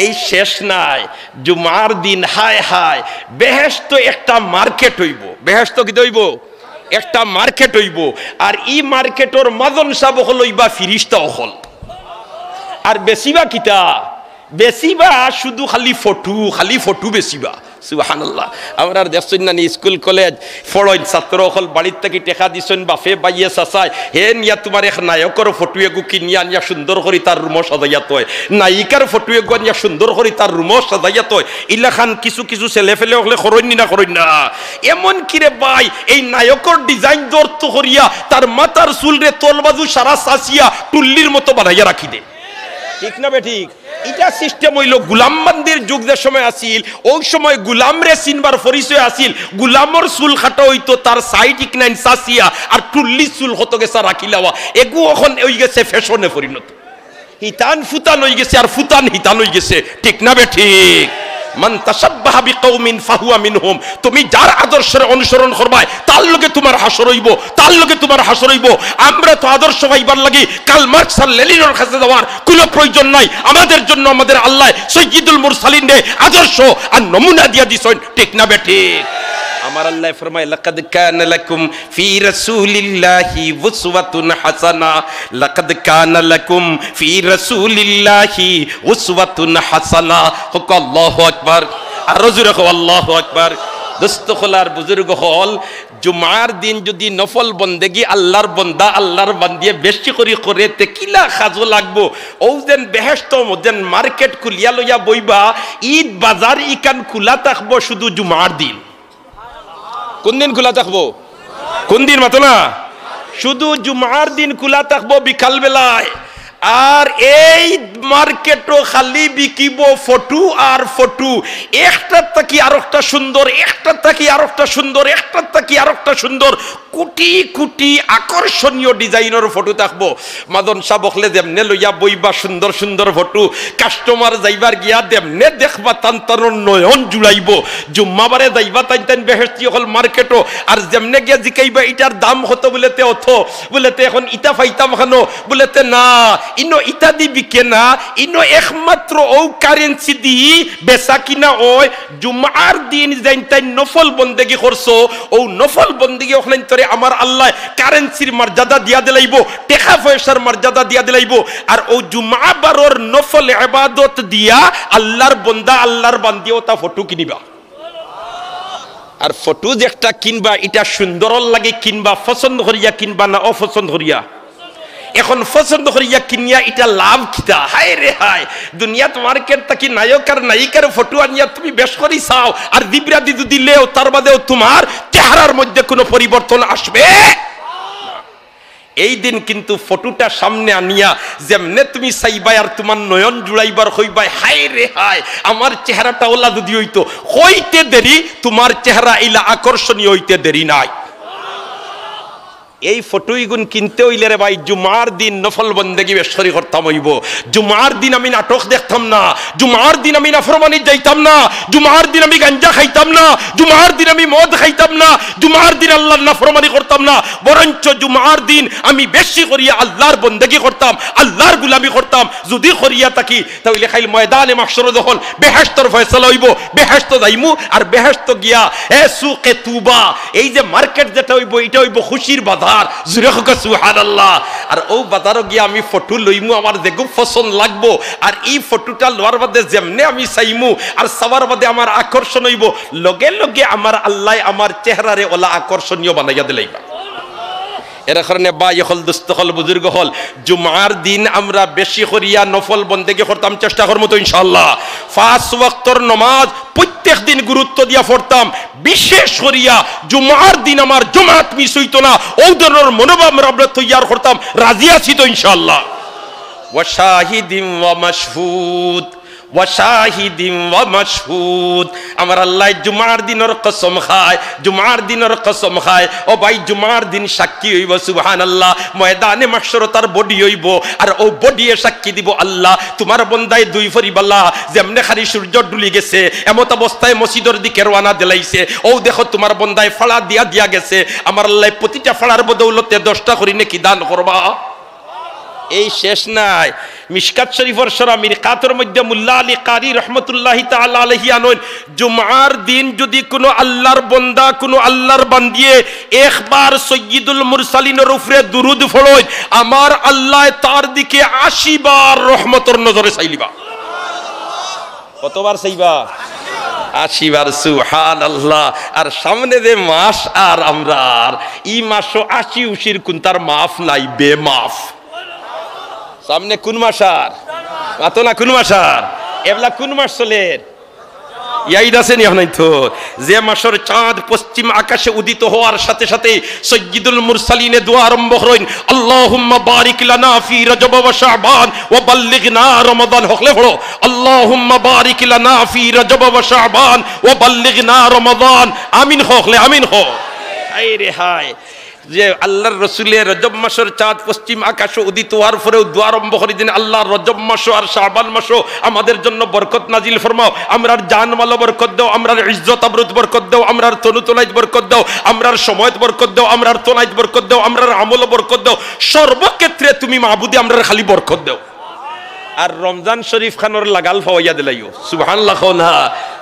এই শেষ নাই, জুমার দিন হায় হায় বেহেশত একটা মার্কেট হইব। বেহেশত কি হইব? একটা মার্কেট হইব। আর এই মার্কেটর মাজন সাব হল হইবা ফিরিস্তা হল। আর বেশিবা কিতা? বেশিবা শুধু খালি ফটো, খালি ফটো বেশিবা। সুবহানাল্লাহ। আমরা দেখছেন না স্কুল কলেজ ফড়ইন ছাত্র হল বাড়ির থেকে টেকা দিছেন বাফে বাইয়ে চাচাই, হে নিয়া তোমার এক নায়কর ফটো এগু কিনিয়া নিয়া সুন্দর করে তার রুমও সাজাইয়া তয়, নায়িকার ফটো এগু নিয়া সুন্দর করে তার রুমও সাজাইয়া তয়। ইলাখান কিছু কিছু ছেলে ফেলে হলে করইনি না, করইন না। এমন কিরে ভাই এই নায়কর ডিজাইন দর্ত করিয়া তার মাথার চুলরে তলবাজু সারা চাচিয়া টুল্লির মতো বানাইয়া রাখি দে। ঠিক না বে ঠিক? এটা সিস্টেম হইল গুলামবান্দির যুগ যে সময় আসিল, ওই সময় গুলামরে চিনবার পরিচয় আসিল, গুলামর চুল খাটো হইতো তার সাইড ইকনাইন চাচিয়া, আর টুল্লি চুল হতো গেছে রাখিলাওয়া। এগু এখন হয়ে গেছে ফ্যাশনে পরিণত, হিতান ফুতান হয়ে গেছে, আর ফুতান হিতান হয়ে গেছে। ঠিক না বে ঠিক? মান তাশাব্বাহা বিকওমিন ফাহুয়া মিনহুম। তুমি যার আদর্শের অনুসরণ করবাই তার লগে তোমার হাসর হইব, তার লগে তোমার হাসর হইব। আমরা তো আদর্শ পাইবার লাগি কাল মার্কস আর লেনিনের কাছে যাওয়ার কোনো প্রয়োজন নাই। আমাদের জন্য আমাদের আল্লাহ সাইয়্যিদুল মুরসালিন রে আদর্শ আর নমুনা দিয়া দিছেন। ঠিক না বে ঠিক? আমার আল্লাহ ফরমায় লাকাদ কানা লাকুম ফি রাসূলিল্লাহি উসওয়াতুন হাসানা, লাকাদ কানা লাকুম ফি রাসূলিল্লাহি উসওয়াতুন হাসানা। হুক আল্লাহু আকবার। আর জোরে কও আল্লাহু আকবার। দোস্ত হলার বুজুর্গ হল, জুমার দিন যদি নফল বন্দেগি আল্লাহর বন্দা আল্লাহর বান্দিয়ে বেশি করে করে তে কিলা খাজো লাগবো। ও যেন বেহেশত যেন মার্কেট খুলিয়া লইয়া বইবা, ঈদ বাজার ইকান খোলা থাকবো শুধু জুমার দিন। কোন দিন খোলা থাকবো? কোন দিন মাতো না? শুধু জুমার দিন খোলা থাকবো বিকাল বেলায়। আর এই মার্কেটও খালি বিকিব ফটো আর ফটো, একটা থাকি আর একটা সুন্দর, একটা থাকি আর একটা সুন্দর, একটা থাকি আর একটা সুন্দর, কোটি কোটি আকর্ষণীয় ডিজাইনের ফটো থাকবো। মাদন সাহ বকলে যেমনে লইয়া বইবা সুন্দর সুন্দর ফটো, কাস্টমার যাইবার গিয়া দেমনে দেখবা তান তার নয়ন জুড়াইব। জুম্মাবারে যাইবা তাই তাই বেহেশতি হল মার্কেটও, আর যেমনে গিয়া জিকাইবা এটার দাম হতো বলেতে অথ বলেতে এখন ইটা ফাইতাম খানো বলেতে না, ইনো ইটা দি বিকে না, ইনো একমাত্র ও কারেন্সি দি বেচা কিনা ওই জুমার দিন যাই তাই নফল বন্দেগি করছো, ও নফল বন্দেগি ওখানে তোরে আমার আল্লাহ কারেন্সির মর্যাদা দিয়া দিলাইব, টাকা পয়সার মর্যাদা দিয়া দিলাইব। আর ও জুমা বারর নফল ইবাদত দিয়া আল্লাহর বন্দা আল্লাহর বান্দিও তা ফটো কিনিবা। আর ফটো যে একটা কিনবা এটা সুন্দর লাগে কিনবা, পছন্দ করিয়া কিনবা না অপছন্দ করিয়া? এখন পছন্দ করিয়া কিনিয়া এটা লাভ কিতা? হায় রে হায়, দুনিয়াত মার্কেট থাকি নায়ক আর নায়িকার ফটো আনিয়া তুমি বেশ করি চাও, আর দিবরা দিদু দিলেও তার বাদেও তোমার চেহারার মধ্যে কোনো পরিবর্তন আসবে। এই দিন কিন্তু ফটোটা সামনে আনিয়া যেমনে তুমি চাইবাই আর তোমার নয়ন জুড়াইবার হইবাই, হায় রে হায় আমার চেহারাটা ওলা যদি হইতো, হইতে দেরি তোমার চেহারা ইলা আকর্ষণীয় হইতে দেরি নাই। এই ফটোইগুন কিনতে হইলে রে ভাই জুমার দিন নফল বন্দেগি বেশরি করতাম হইব। জুমার দিন আমি নাটক দেখতাম না, জুমার দিন আমি নাফরমানি যাইতাম না, জুমার দিন আমি গাঞ্জা খাইতাম না, জুমার দিন আমি মদ খাইতাম না, জুমার দিন আল্লাহর নাফরমানি করতাম না, বরঞ্চ জুমার দিন আমি বেশি করিয়া আল্লাহর বন্দেগি করতাম, আল্লাহর গুলামি করতাম। যদি করিয়া থাকি তাহলে খাইল ময়দানে মাহশর যখন বেহেশতর ফয়সালা হইব, বেহেশত যাইমু, আর বেহেশত গিয়া সুকে তুবা, এই যে মার্কেট যেটা হইব এটা হইব খুশির বাজার। জুরে হোক সুবহানাল্লাহ। আর ও বাজারও গিয়া আমি ফটো লইমু, আমার যেগু পছন্দ লাগবো, আর এই ফটোটা লোয়ার বাদে যেমনে আমি চাইমু আর সবার বাদে আমার আকর্ষণ হইব, লগে লগে আমার আল্লাহ আমার চেহারারে ওলা আকর্ষণীয় বানাইয়া দিলাইবা। এর কারণে বা হল দুস্থ হল বুজুর্গ হল জুমার দিন আমরা বেশি করিয়া নফল বন্দেগি করতাম, চেষ্টা করবো তো ইনশাআল্লাহ। 5 ওয়াক্তর নামাজ প্রত্যেক দিন গুরুত্ব দিয়া পড়তাম, বিশেষ করিয়া জুমার দিন আমার জুমাত মিস হইতো না, ও ধরনের মনোভাব আমরা তৈয়ার করতাম। রাজি আছি তো ইনশাআল্লাহ। ওয়া শাহিদিন ওয়া মাশহুদ, ওয়া শাহিদিন ওয়া মাশহুদ। আমার আল্লাহ জুমার দিনের কসম খায়, জুমার দিনের কসম খায়। ও ভাই জুমার দিন সাক্ষী হইব সুবহানাল্লাহ, ময়দানে মাহশর তার বডি হইব, আর ও বডিয়ে সাক্ষী দিব আল্লাহ তোমার বন্দায় দুই ফরিবাল্লাহ যেমনে খালি সূর্য ডুলি গেছে এমত অবস্থায় মসজিদের দিকে রওনা দিলাইছে, ও দেখো তোমার বন্দায় ফাড়া দিয়া দিয়া গেছে, আমার আল্লাহ প্রতিটা ফাড়ার বদৌলতে 10টা করে নেকি দান করবা। এই শেষ নাই, মিশকাত শরীফের সরা মিরকাতের মধ্যে মুল্লা আলী কারি রহমতুল্লাহি তাআলা আলাইহি আনন, জুমার দিন যদি কোনো আল্লাহর বান্দা কোনো আল্লাহর বান্দিয়ে একবার সাইয়্যিদুল মুরসালিনের উপরে দুরূদ পড়য়, আমার আল্লাহ তার দিকে 80 বার রহমতের নজরে চাইলিবা। কতবার চাইবা? 80 বার। সুবহানাল্লাহ। আর সামনে যে মাস আর আমরা এই মাসও 80 উশির কোন তার মাফ নাই, বেমাফ। সামনে কোন মাস আর মাতো না, কোন মাস আর এবলা কোন মাস চলে ইয়াইদ আছে নি এখন তো, যে মাসের চাঁদ পশ্চিম আকাশে উদিত হওয়ার সাথে সাথে সাইয়্যিদুল মুরসালিনে দোয়া আরম্ভ করেন, আল্লাহুম্মা বারিক লানা ফি রজব ওয়া শাবান ওয়া বাল্লিগনা রমাদান। হকলে পড়ো আল্লাহুম্মা বারিক লানা ফি রজব ওয়া শাবান ওয়া বাল্লিগনা রমাদান। আমিন হকলে আমিন হ। হায় রে হায়, যে আল্লাহর রসুলের রজব মাসের চাঁদ পশ্চিম আকাশে উদিত হওয়ার পরেও দোয়া আরম্ভ করে দিন, আল্লাহ রজব মাস আর শাবান মাস আমাদের জন্য বরকত নাজিল ফরমাও, আমরার জানমাল বরকত দাও, আমরার ইজ্জত আবরুত বরকত দাও, আমরার তনু তনাইত বরকত দাও, আমরার সময়ত বরকত দাও, আমরার তনাইত বরকত দাও, আমরার আমল বরকত দাও, সর্বক্ষেত্রে তুমি মাবুদে আমরার খালি বরকত দাও। আর রমজান শরীফ খানোর লাগাল ফাওয়াইয়া দিলাইও সুবহানাল্লাহ না,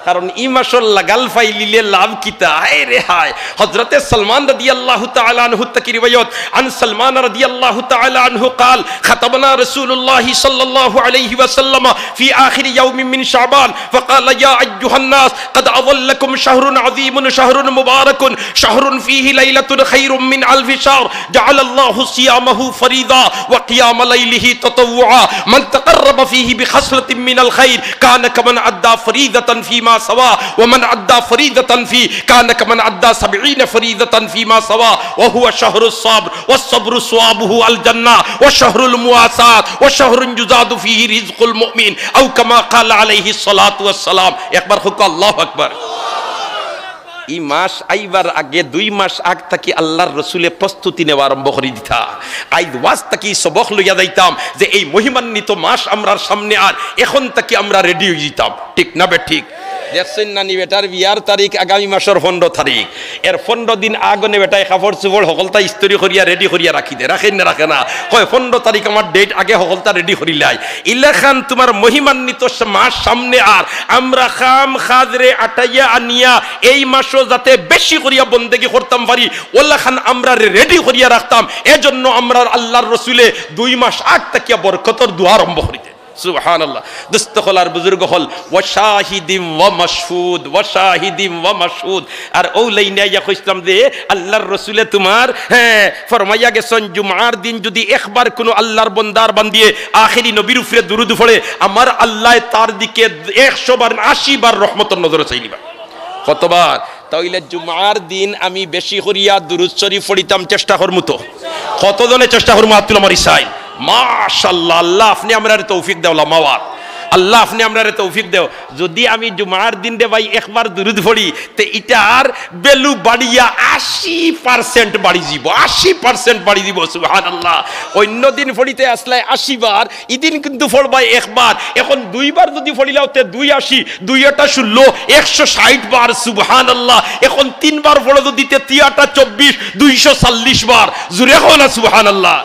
কারণ ই মাসর লাগাল ফাইলিলে লাভ কিতা। হায় রে হায়, হযরতে সালমান রাদিয়াল্লাহু তাআলা আনহু থেকে রিওয়ায়াত, আন সালমান রাদিয়াল্লাহু তাআলা আনহু قال خطبنا رسول الله صلى الله عليه وسلم في آخر يوم من شعبان فقال يا أيها الناس قد أظلكم شهر عظيم شهر مبارك شهر فيه ليلة خير من ألف شهر جعل الله صيامه فريضا وقيام ليله تطوعا من تقرب فيه بخصلة من الخير كان كمن أدى فريضة فيما سوا ومن أدى فريضة فيه كان كمن أدى 70 فريضة فيما سوا وهو شهر الصبر والصبر صوابه الجنة وشهر المواساة وشهر يزاد فيه رزق المؤمن أو كما قال عليه الصلاة والسلام। একবার হোক আল্লাহু আকবার। এই মাস আইবার আগে 2 মাস আগ থেকে আল্লাহর রসুলের প্রস্তুতি নেওয়া আরম্ভ করে দিতা। আইদ ওয়াজ থেকে সবক লইয়া যাইতাম যে এই মহিমান্বিত মাস আমরার সামনে, আর এখন থেকে আমরা রেডি হয়ে যেতাম। ঠিক না বে ঠিক? দেখছেন নানি বেটার বিয়ার তারিখ আগামী মাসের 15 তারিখ, এর 15 দিন আগনে বেটাই কাপড় চোপড় সকলতা ইস্ত্রি করিয়া রেডি করিয়া রাখি দে, রাখেন না রাখে না, কয় 15 তারিখ আমার ডেট আগে সকলতা রেডি করিলাই। ইলাখান তোমার মহিমান্বিত মাস সামনে, আর আমরা খাম খাজরে আটাইয়া আনিয়া এই মাসও যাতে বেশি করিয়া বন্দেগি করতাম পারি ওলাখান আমরা রেডি করিয়া রাখতাম। এজন্য আমরা আল্লাহর রসুলে 2 মাস আগ থেকে বরকতর দোয়া আরম্ভ করিতে। সুবহানাল্লাহ। দোস্ত হল আর বুজুর্গ হল, ওয়া শাহিদিম ওয়া মাশহুদ, ওয়া শাহিদিম ওয়া মাশহুদ। আর ও লাইনে ইয়া কইছিলাম যে আল্লাহর রাসূলে তোমার ফরমাইয়া গেছেন জুমার দিন যদি একবার কোন আল্লাহর বান্দার বান্দিয়ে আখেরি নবীর উপরে দুরূদ পড়ে, আমার আল্লাহ তার দিকে 100 বার 80 বার রহমতের নজরে চাইলিবা। কতবার? তাইলে জুমার দিন আমি বেশি করিয়া দুরূদ শরীফ পড়িতাম, চেষ্টা করমু তো। কতজনে চেষ্টা করমু? আব্দুল মারি সাইন মাশাআল্লাহ, আল্লাহ আপনি আমরা তৌফিক দাও। মাওয়াত আল্লাহ আপনি আমরারে তৌফিক দেও। যদি আমি জুমার দিন রে ভাই একবার দুরুদ পড়ি তে এটার বেলু বাড়িয়া 80% বাড়ি যাব, 80% বাড়ি দিব। সুবহানাল্লাহ। অন্য দিন পড়িতে আসলে 80 বার, ইদিন কিন্তু পড়বাই একবার। এখন দুইবার যদি পড়িলাও তে 280, 2টা 16, 160 বার। সুবহানাল্লাহ। এখন তিনবার পড়ো যদি তে 3টা 24, 240 বার। জুরে হো না সুবহানাল্লাহ।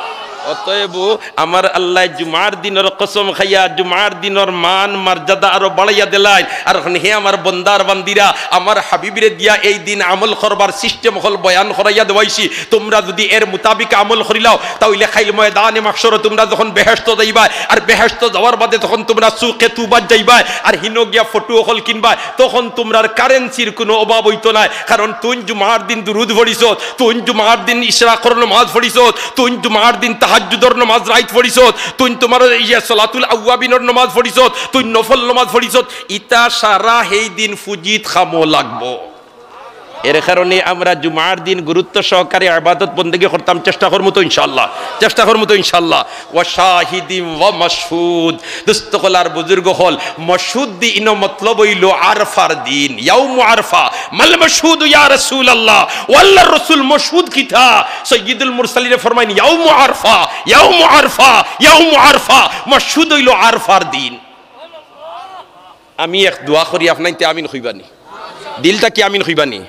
অতএব আমার আল্লাহ জুমার দিনের কসম খাইয়া জুমার দিনের মান মর্যাদা আরো বাড়াইয়া দিলাই। আর হে আমার বন্দার বান্দিরা, আমার হাবিবরে দিয়া এই দিন আমল করবার সিস্টেম হল বয়ান করাইয়া দেওয়াইছি। তোমরা যদি এর মোতাবিক আমল করিলাও তাহলে খাইল ময়দানে মাহশরে তোমরা যখন বেহেশত যাইবা, আর বেহেশত যাওয়ার বাদে তখন তোমরা সুখে তুবাত যাইবা, আর হিনো গিয়া ফটো হল কিনবা, তখন তোমরার কারেন্সির কোনো অভাব হইতো না। কারণ তুই জুমার দিন দুরুদ পড়িছ, তুই জুমার দিন ইশরাকের নামাজ পড়িছ, তুই জুমার দিন তাহাজ্জুদের নামাজ রাইত পড়িছ, তুই তোমার সালাতুল আওয়াবিনের নামাজ পড়িছ, তুই নফল নামাজ পড়িছ, ইতা সারা সেই দিন ফুজিত খামো লাগবো। এর কারণে আমরা জুমার দিন গুরুত্ব সহকারে ইবাদত বন্দেগী করতাম, চেষ্টা করব তো ইনশাআল্লাহ, চেষ্টা করব তো ইনশাআল্লাহ। ওয়া শাহিদিন ওয়া মাশহুদ। দোস্ত কলার বুজুর্গ হল মাশহুদ দি ইনো মতলব হইল আরফার দিন, ইয়াউম আরফা। মাল মাশহুদ ইয়া রাসূলুল্লাহ, ওয়াল্লাহ রাসূল মাশহুদ কিথা? সাইয়্যিদুল মুরসালিন ফরমাইন ইয়াউম আরফা, ইয়াউম আরফা, ইয়াউম আরফা। মাশহুদ হইল আরফার দিন। আমি এক দোয়া করি আপনাইতে আমিন হইবানি, দিলটা কি আমিন হইবানি?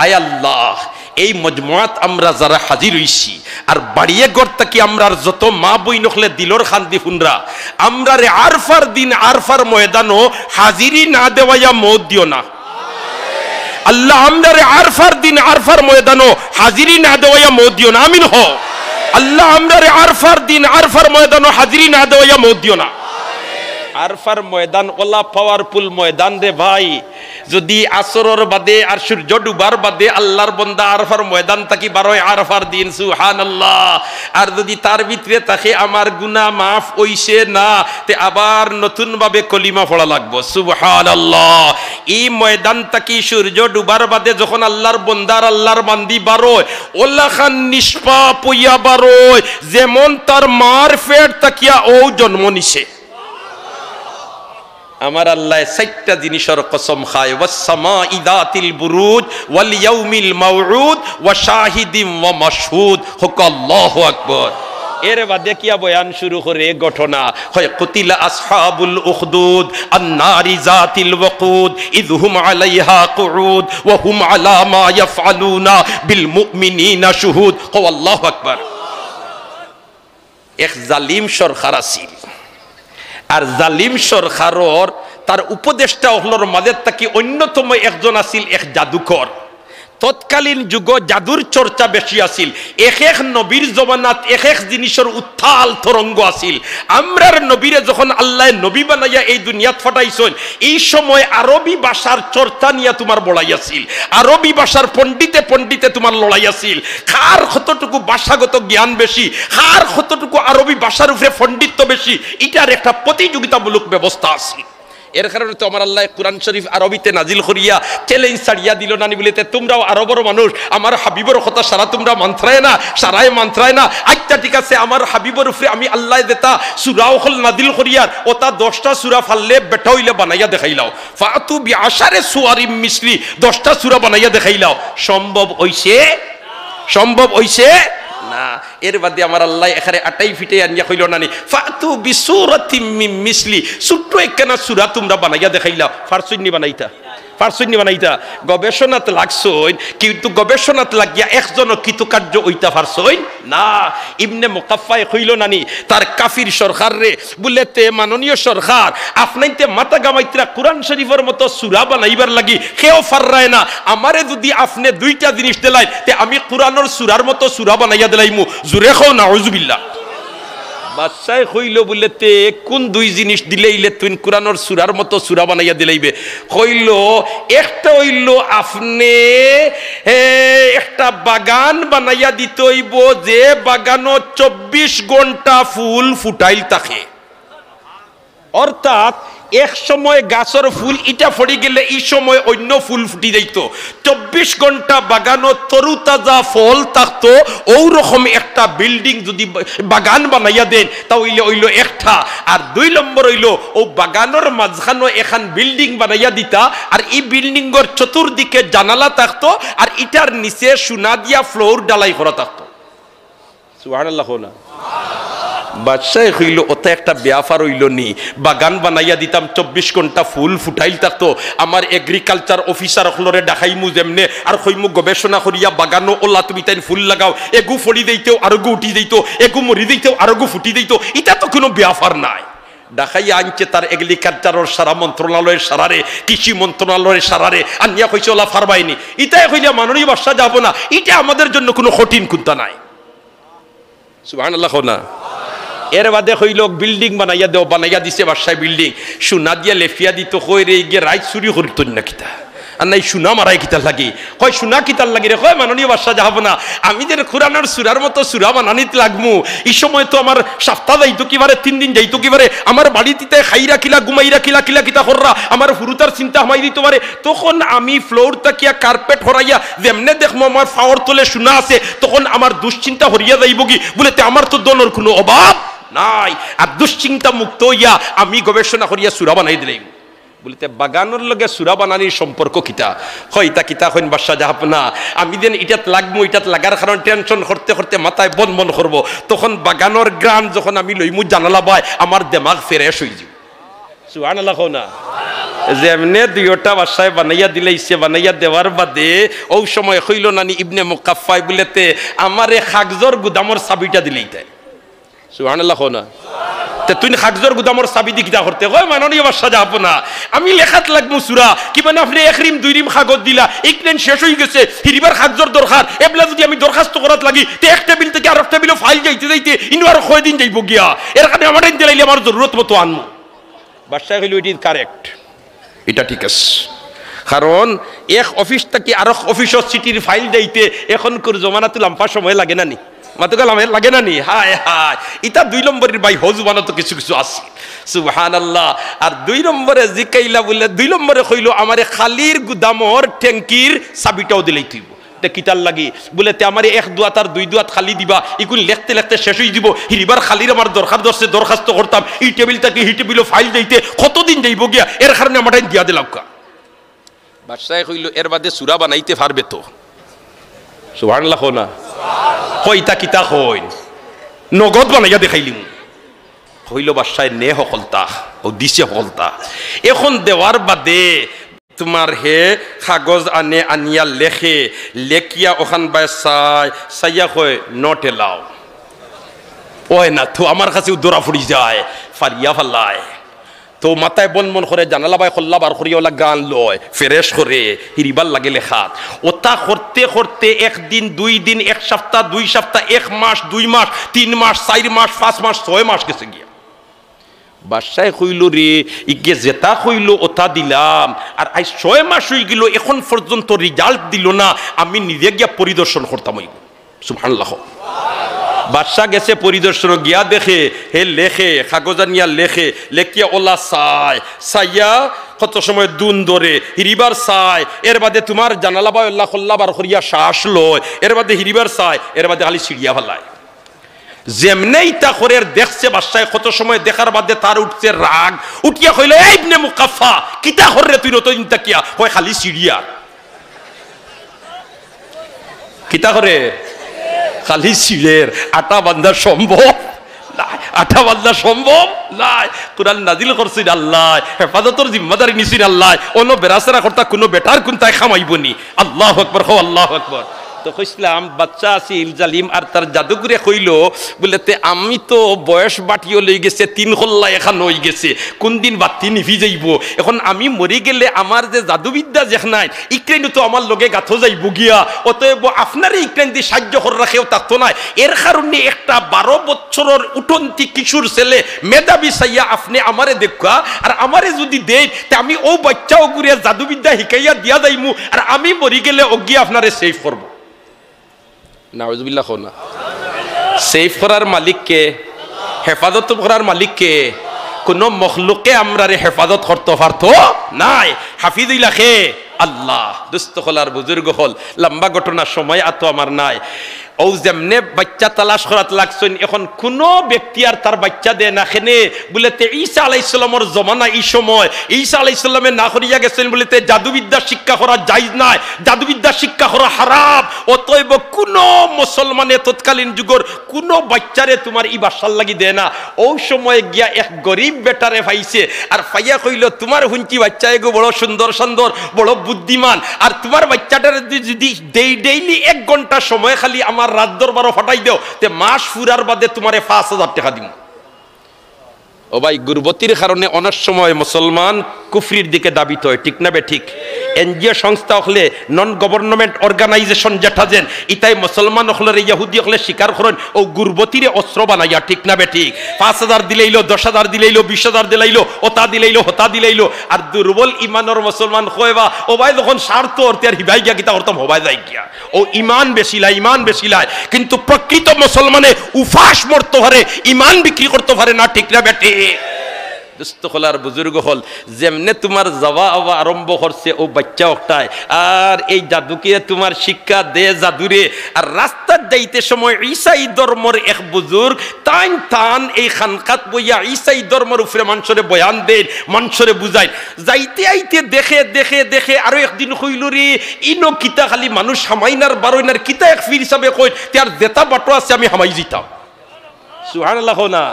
আয় আল্লাহ, এই মজমুয়াত আমরা যারা হাজির হইছি আর বাড়িয়ে গড়তা কি আমরার যত মা বই নখলে দিলর খান্দি ফুনরা, আমরা রে আরফার দিন আরফার ময়দানও হাজিরি না দেওয়াইয়া মত দিও না। আল্লাহ আমরা রে আরফার দিন আরফার ময়দানও হাজিরি না দেওয়াইয়া মত দিও না। আমিন হো। আল্লাহ আমরা রে আরফার দিন আরফার ময়দানও হাজিরি না দেওয়াইয়া মত দিও না। আরফার ময়দান ওলা পাওয়ারফুল ময়দান রে ভাই। যদি আসরের বাদে আর সূর্য ডুবার বাদে আল্লাহর বান্দা আরফার ময়দান থাকি বারোয় আরফার দিন, সুবহানাল্লাহ। আর যদি তার ভিতরে থাকে আমার গুনাহ মাফ হইছে না, তে আবার নতুন ভাবে কলিমা পড়া লাগবো, সুবহানাল্লাহ। এই ময়দান থাকি সূর্য ডুবার বাদে যখন আল্লাহর বান্দার আল্লাহর বান্দি বারোয়, ওলা খান নিষ্পাপ হইয়া বারোয়, যেমন তার মার পেট তাকিয়া ও জন্ম নিছে। আমার আল্লাহ 4টা জিনিসের কসম খায়, ওয়াস সামাই যাতিল বুরুজ ওয়াল ইয়াউমিল মাউউদ ওয়া শাহিদিন ওয়া মাশহুদ। হুক আল্লাহু আকবার। এর বাদে কিয়া বয়ান শুরু করে ঘটনা হয় কুতিলা আসহাবুল উখদুদ আন-নারি যাতিল ওয়াকুদ ইযহুম আলাইহা কুউদ ওয়া হুম আলা মা ইয়াফআলুনা বিল মুমিনিনা শুহুদ। হো আল্লাহু আকবার। এক জালিম সরকার আছিল, আর জালিম সরকারর তার উপদেষ্টা হলর মাঝের থাকি অন্যতম একজন আছিল এক জাদুকর। তৎকালীন যুগ জাদুর চর্চা বেশি আছিল। এক এক নবীর জমানাত এক এক জিনিসের উত্থাল তরঙ্গ আছিল। আমরার নবীরে যখন আল্লাহ নবী বানাইয়া এই দুনিয়াত ফাটাইছেন, এই সময় আরবি ভাষার চর্চা নিয়ে তোমার বড়াই আছিল। আরবি ভাষার পণ্ডিতে পণ্ডিতে তোমার লড়াই আছিল। কার কতটুকু ভাষাগত জ্ঞান বেশি, কার কতটুকু আরবি ভাষার উপরে পণ্ডিত্য বেশি, এটার একটা প্রতিযোগিতামূলক ব্যবস্থা আছে। এর কারণে তো আমার আল্লাহ কুরআন শরীফ আরবিতে নাজিল করিয়া চ্যালেঞ্জ ছাড়িয়া দিল না বলিতে, তোমরাও আরবের মানুষ, আমার হাবিবের কথা সারা তোমরা মানত্রায় না, সারায় মানত্রায় না। আচ্ছা ঠিক আছে, আমার হাবিবের উপরে আমি আল্লাহ দেতা সূরা ওখল নাজিল করিয়ার ওটা 10টা সূরা ফাললে বেটা হইলে বানাইয়া দেখাইলাও। ফাতু বিআশারে সুওয়ারিম মিসলি, 10টা সূরা বানাইয়া দেখাইলাও। সম্ভব হইছে? সম্ভব হইছে না। এর বাদে আমার আল্লাহ এখানে 8 ফিটে আনিয়া কইল নানি ফাতু বিসূরাতিম মিন মিসলি, ছোট্ট একখানা সূরা তোমরা বানাইয়া দেখাইলা। ফারসুন্নি বানাইতা, ফারসুন্নি বানাইতা। গবেষণাত লাগছই, কিন্তু গবেষণাত লাগিয়া একজন কৃতকার্য হইতা পারছই না। ইবনে মুকাফফায় কইল নানি তার কাফির সরকার রে বলেতে, মাননীয় সরকার আপনাইতে মাথা গামাইতরা কুরআন শরীফের মতো সূরা বানাইবার লাগি কেউ ফাররায় না। আমারে যদি আপনি 2টা জিনিস দিলাই তে আমি কুরআনের সূরার মতো সূরা বানাইয়া দিলাইমু। জুরে কও নাউযুবিল্লাহ। বাদশাহ কইল বলেতে কোন 2 জিনিস দিলেইলে তুই কুরআনের সূরার মতো সূরা বানাইয়া দিলাইবে? কইল একটা হইল আপনি একটা বাগান বানাইয়া দিতে হইব, যে বাগানো 24 ঘন্টা ফুল ফুটাইল থাকে। অর্থাৎ এক সময় গাছের ফুল ইটা ফড়ি গেলে এই সময় অন্য ফুল ফুটি যাইতো 24 ঘন্টা বাগানো তরুতাজা ফল থাকতো। ওরকম একটা বিল্ডিং যদি বাগান বানাইয়া দেন তা হইলো একটা। আর 2 নম্বর হইলো ও বাগানোর মাঝখানো এখান বিল্ডিং বানাইয়া দিতা, আর এই বিল্ডিংয়ের চতুর্দিকে জানালা থাকতো, আর ইটার নিচে সোনা দিয়া ফ্লোর ডালাই করা থাকতো। সুবহানাল্লাহ না? বাদশাহ হইল ওতে একটা ব্যাপার হইল নি, বাগান বানাইয়া দিতাম 24 ঘন্টা ফুল ফুটাইল থাকতো। আমার এগ্রিকালচার অফিসার হলরে ডাকাইমু যেমনে আর কইমু গবেষণা করিয়া বাগানো ওলা তুমি তাই ফুল লাগাও, এগু ফড়ি দিতেও আরগু উঠি দিত, এগু মরি দিতেও আরগু ফুটি দিত, এটা তো কোনো ব্যাপার নাই। ডাকাইয়া আনছে তার এগ্রিকালচারের সারা মন্ত্রণালয়ের সারারে, কৃষি মন্ত্রণালয়ের সারারে আনিয়া কইছে ওলা ফারবাইনি, ইটাই কইলে মাননীয় বাদশাহ যাব না, এটা আমাদের জন্য কোনো কঠিন কুন্তা নাই। সুবহানাল্লাহ না? এর বাদে হইল বিল্ডিং বানাইয়া দেও, বানাইয়া দিছে বাদশাহ বিল্ডিং, সোনা দিয়া লেফিয়া দিত, কই রে গিয়ে রাইত চুরি করিত না কিতা, আর নাই সোনা মারাই কিতার লাগি, কয় সোনা কিতার লাগি রে, কয় মাননীয় বাদশাহ যাব না, আমি যে খুরানোর সুরার মতো সুরা বানানিত লাগমু, এই সময় তো আমার সপ্তাহ যাইতো কিবারে, 3 দিন যাইতো কিবারে, আমার বাড়িতে খাই রাখিলা ঘুমাই রাখিলা কিলা কিতা কররা, আমার ফুরুতার চিন্তা হামাই দিতে পারে, তখন আমি ফ্লোর তাকিয়া কার্পেট হরাইয়া যেমনে দেখবো আমার ফাওয়ার তলে সোনা আছে, তখন আমার দুশ্চিন্তা হরিয়া যাইব কি, বলেতে আমার তো দনের কোনো অভাব নাই, আর দুশ্চিন্তা মুক্ত হইয়া আমি গবেষণা করিয়া সুরা বানাই দিলাম। বলিতে বাগানোর লগে সুরা বানানির সম্পর্ক কিতা, হইতা কিতা হইন বাদশাহ জাহাপনা, আমি দেন ইটাত লাগবো, ইটাত লাগার কারণ টেনশন করতে করতে মাথায় বন বন করবো, তখন বাগানোর গ্রাম যখন আমি লইমু জানালা বাই, আমার দেমাগ ফ্রেশ হয়ে যাব। সুবহানাল্লাহ না? যেমনে 2টা বাদশাহ বানাইয়া দিলাইছে, বানাইয়া দেওয়ার বাদে ওই সময় হইল নানি ইবনে মুকাফফাই বলেতে আমারে কাগজর গুদামর চাবিটা দিলেই তাই। সুবহানাল্লাহ না? তুই কাগজর গুদামর চাবি দি কিতা করতে, কয় মাননীয় বাদশাহ যাব না, আমি লেখাত লাগবো সুরা, কি মানে আপনি 1 রিম 2 রিম কাগজ দিলা, এই প্লেন শেষ হয়ে গেছে, হিরিবার কাগজর দরকার, এবলা যদি আমি দরখাস্ত করাত লাগি তে এক টেবিল থেকে আর এক টেবিলে ফাইল যাইতে যাইতে ইনো আর কয়দিন যাইব গিয়া, এর কারণে আমার দিলাইলে আমার জরুরত মতো আনমু। বাদশাহ কইল ইট ইজ কারেক্ট, এটা ঠিক আছে, কারণ এক অফিস থেকে আর এক অফিসের সিটির ফাইল যাইতে এখনকার জমানাতে লম্বা সময় লাগে না নি, মাতুকাল আমার লাগে না নি, হায় হায়, এটা 2 নম্বরের ভাই হজ বানাতো কিছু কিছু আছে। সুবহানাল্লাহ। আর 2 নম্বরে জিকাইলা বলে 2 নম্বরে কইলো আমারে খালির গুদামর ট্যাঙ্কির চাবিটাও দিলেই তুইব, কিতার লাগি বলে আমার 1 দুয়াত আর 2 দুয়াত খালি দিবা, ইগুন লিখতে লিখতে শেষ হয়ে দিব, হিরিবার খালির আমার দরকার ধরছে, দরখাস্ত করতাম, এই টেবিল থেকে এই টেবিলে ফাইল দিতে কতদিন যাইব গিয়া, এর কারণে আমার দিয়া দিলাম কা। বাদশাহ কইল এর বাদে সূরা বানাইতে পারবে তো? সুবহানাল্লাহ না? কইতা কিতা কইন, নগদ বানাইয়া দেখাইলিম। কইল বাদশাহ নে হকলতা, ও দিছে হকলতা, এখন দেওয়ার বাদে তোমার হে কাগজ আনে, আনিয়া লেখে, লেখিয়া ওখান বাই সাইয়া কয় নট এলাও, ওই না তো আমার কাছেও দৌড়া ফুড়ি যায়, ফারিয়া ফাল্লায়, তো মাথায় বন মন করে জানালা বাই খোল্লা বার করিয়া ওলা গান লয়, ফেরেশ করে হিরিবার লাগে লেখাত, ওটা করতে করতে 1 দিন 2 দিন 1 সপ্তাহ 2 সপ্তাহ 1 মাস 2 মাস 3 মাস 4 মাস 5 মাস 6 মাস গেছে গিয়া। বাদশাহ কইল রে ইগে যেটা কইল ওটা দিলাম, আর আজ 6 মাস হয়ে গেল এখন পর্যন্ত রেজাল্ট দিল না, আমি নিজে গিয়া পরিদর্শন করতাম হইব। সুবহানাল্লাহ। বাদশাহ গেছে পরিদর্শন, গিয়া দেখে হে লেখে, কাগজ আনিয়া লেখে, লেখিয়া ওলা চাই, চাইয়া কত সময় দুন ধরে হিরিবার চাই, এর বাদে তোমার জানালা বা আল্লাহ খোল্লা বার করিয়া শ্বাস লয়, এর বাদে হিরিবার চাই, এর বাদে খালি সিঁড়িয়া ফেলায়। যেমনেই তা করে দেখছে বাদশাহ, কত সময় দেখার বাদে তার উঠছে রাগ, উঠিয়া কইল এই ইবনে মুকাফফা কিতা করে তুই নতুন তাকিয়া, কয় খালি সিঁড়িয়া, কিতা করে খালি সিঁড়ের, আটা বান্ধা সম্ভব? আটা বান্ধা সম্ভব নাই। কুরআন নাজিল করছেন আল্লাহ, হেফাজতের জিম্মাদারি নিছেন আল্লাহ, অন্য বেরাসরা করতা কোনো বেটার কোনটায় খামাইবনি। আল্লাহু আকবার, হো আল্লাহু আকবার। তো কইছিলাম বাচ্চা আছিল জালিম, আর তার জাদুঘরে কইল বলেতে আমি তো বয়স বাটিও লই গেছে, 3 খোল্লা এখন হয়ে গেছে, কোন দিন বাতি নিভি যাইব, এখন আমি মরি গেলে আমার যে জাদুবিদ্যা যেখানাই ইকরেন তো আমার লগে গাথো যাইব গিয়া, অতএব আপনারই ইকরেন দিয়ে সাহায্য করে রাখেও থাকতো না, এর কারণে একটা 12 বছরের উঠন্তি কিশোর ছেলে মেধাবী চাইয়া আপনি আমারে দেখা, আর আমারে যদি দেই তা আমি ও বাচ্চাও ঘুরে জাদুবিদ্যা শিখাইয়া দিয়া যাইমু, আর আমি মরি গেলে অগিয়া আপনারে সেভ করবো। নাউজুবিল্লাহ না? সেভ করার মালিক কে? হেফাজত করার মালিক কে? কোনো মখলুকে আমরারে হেফাজত করতে পারতো নাই। হাফিজুল্লাহ খে আল্লাহ। দুস্থ হল আর বুজুর্গ হল, লম্বা ঘটনার সময় এত আমার নাই। ও যেমনে বাচ্চা তালাশ করাত লাগছেন, এখন কোন ব্যক্তি আর তার বাচ্চা দেয় না খেনে বলেতে ঈসা আলাইহিস সালামের জমানা এই সময় ঈসা আলাইহিস সালামে না করিয়া গেছেন বলেতে জাদুবিদ্যা শিক্ষা করা জায়েজ নাই, জাদুবিদ্যা শিক্ষা করা হারাম। অতএব কোন মুসলমানে তৎকালীন যুগের কোন বাচ্চারে তোমার ই বাসার লাগি দেয় না। ওই সময় গিয়া এক গরিব বেটারে পাইছে, আর পাইয়া কইল তোমার হুঞ্চি বাচ্চা এগো বড় সুন্দর সুন্দর বড় বুদ্ধিমান, আর তোমার বাচ্চাটার যদি ডেইলি 1 ঘন্টা সময় খালি আমার রাত দরবারও ফাটাই দেও তে মাস ফুরার বাদে তোমারে 5000 টাকা দিব। ও ভাই, গুরবতির কারণে অনেক সময় মুসলমান কুফরির দিকে দাবিত হয়, ঠিক না বে ঠিক? এনজিও সংস্থা হলে নন গভর্নমেন্ট অর্গানাইজেশন যেটা যেন ইতাই মুসলমান হলে ইহুদি হলে স্বীকার করেন ও গুরবতিরে অস্ত্র বানাইয়া, ঠিক না বে ঠিক? 5000 দিলেইলো, 10000 দিলেইলো, 20000 দিলাইলো, ওতা দিলেইলো, হতা দিলেইলো। আর দুর্বল ইমানের মুসলমান কইবা ও ভাই যখন স্বার্থ অর্থে আর হিবাই গিয়া কিতা করতাম হবাই যাই গিয়া ও ইমান বেশি লাই, ইমান বেশি লাই। কিন্তু প্রকৃত মুসলমানে উফাস মরতে পারে, ইমান বিক্রি করতে পারে না, ঠিক না বে ঠিক? দুস্থ হলার বুজুর্গ হল যেমনে তোমার যাওয়া আওয়া আরম্ভ করছে ও বাচ্চা ওটায়, আর এই জাদুকে তোমার শিক্ষা দে জাদুরে। আর রাস্তার যাইতে সময় ঈসাই ধর্মর এক বুজুর্গ টান এই খানকাত বইয়া ঈসাই ধর্মের উপরে মানুষরে বয়ান দেন, মানুষরে বুঝায়। যাইতে আইতে দেখে দেখে দেখে আরো একদিন হইল রে ইনো কিতা খালি মানুষ হামাইনার বারোইনার কিতা এক ফির হিসাবে কই তার জেতা বাটো আছে আমি হামাই জিতাম। সুবহানাল্লাহ না?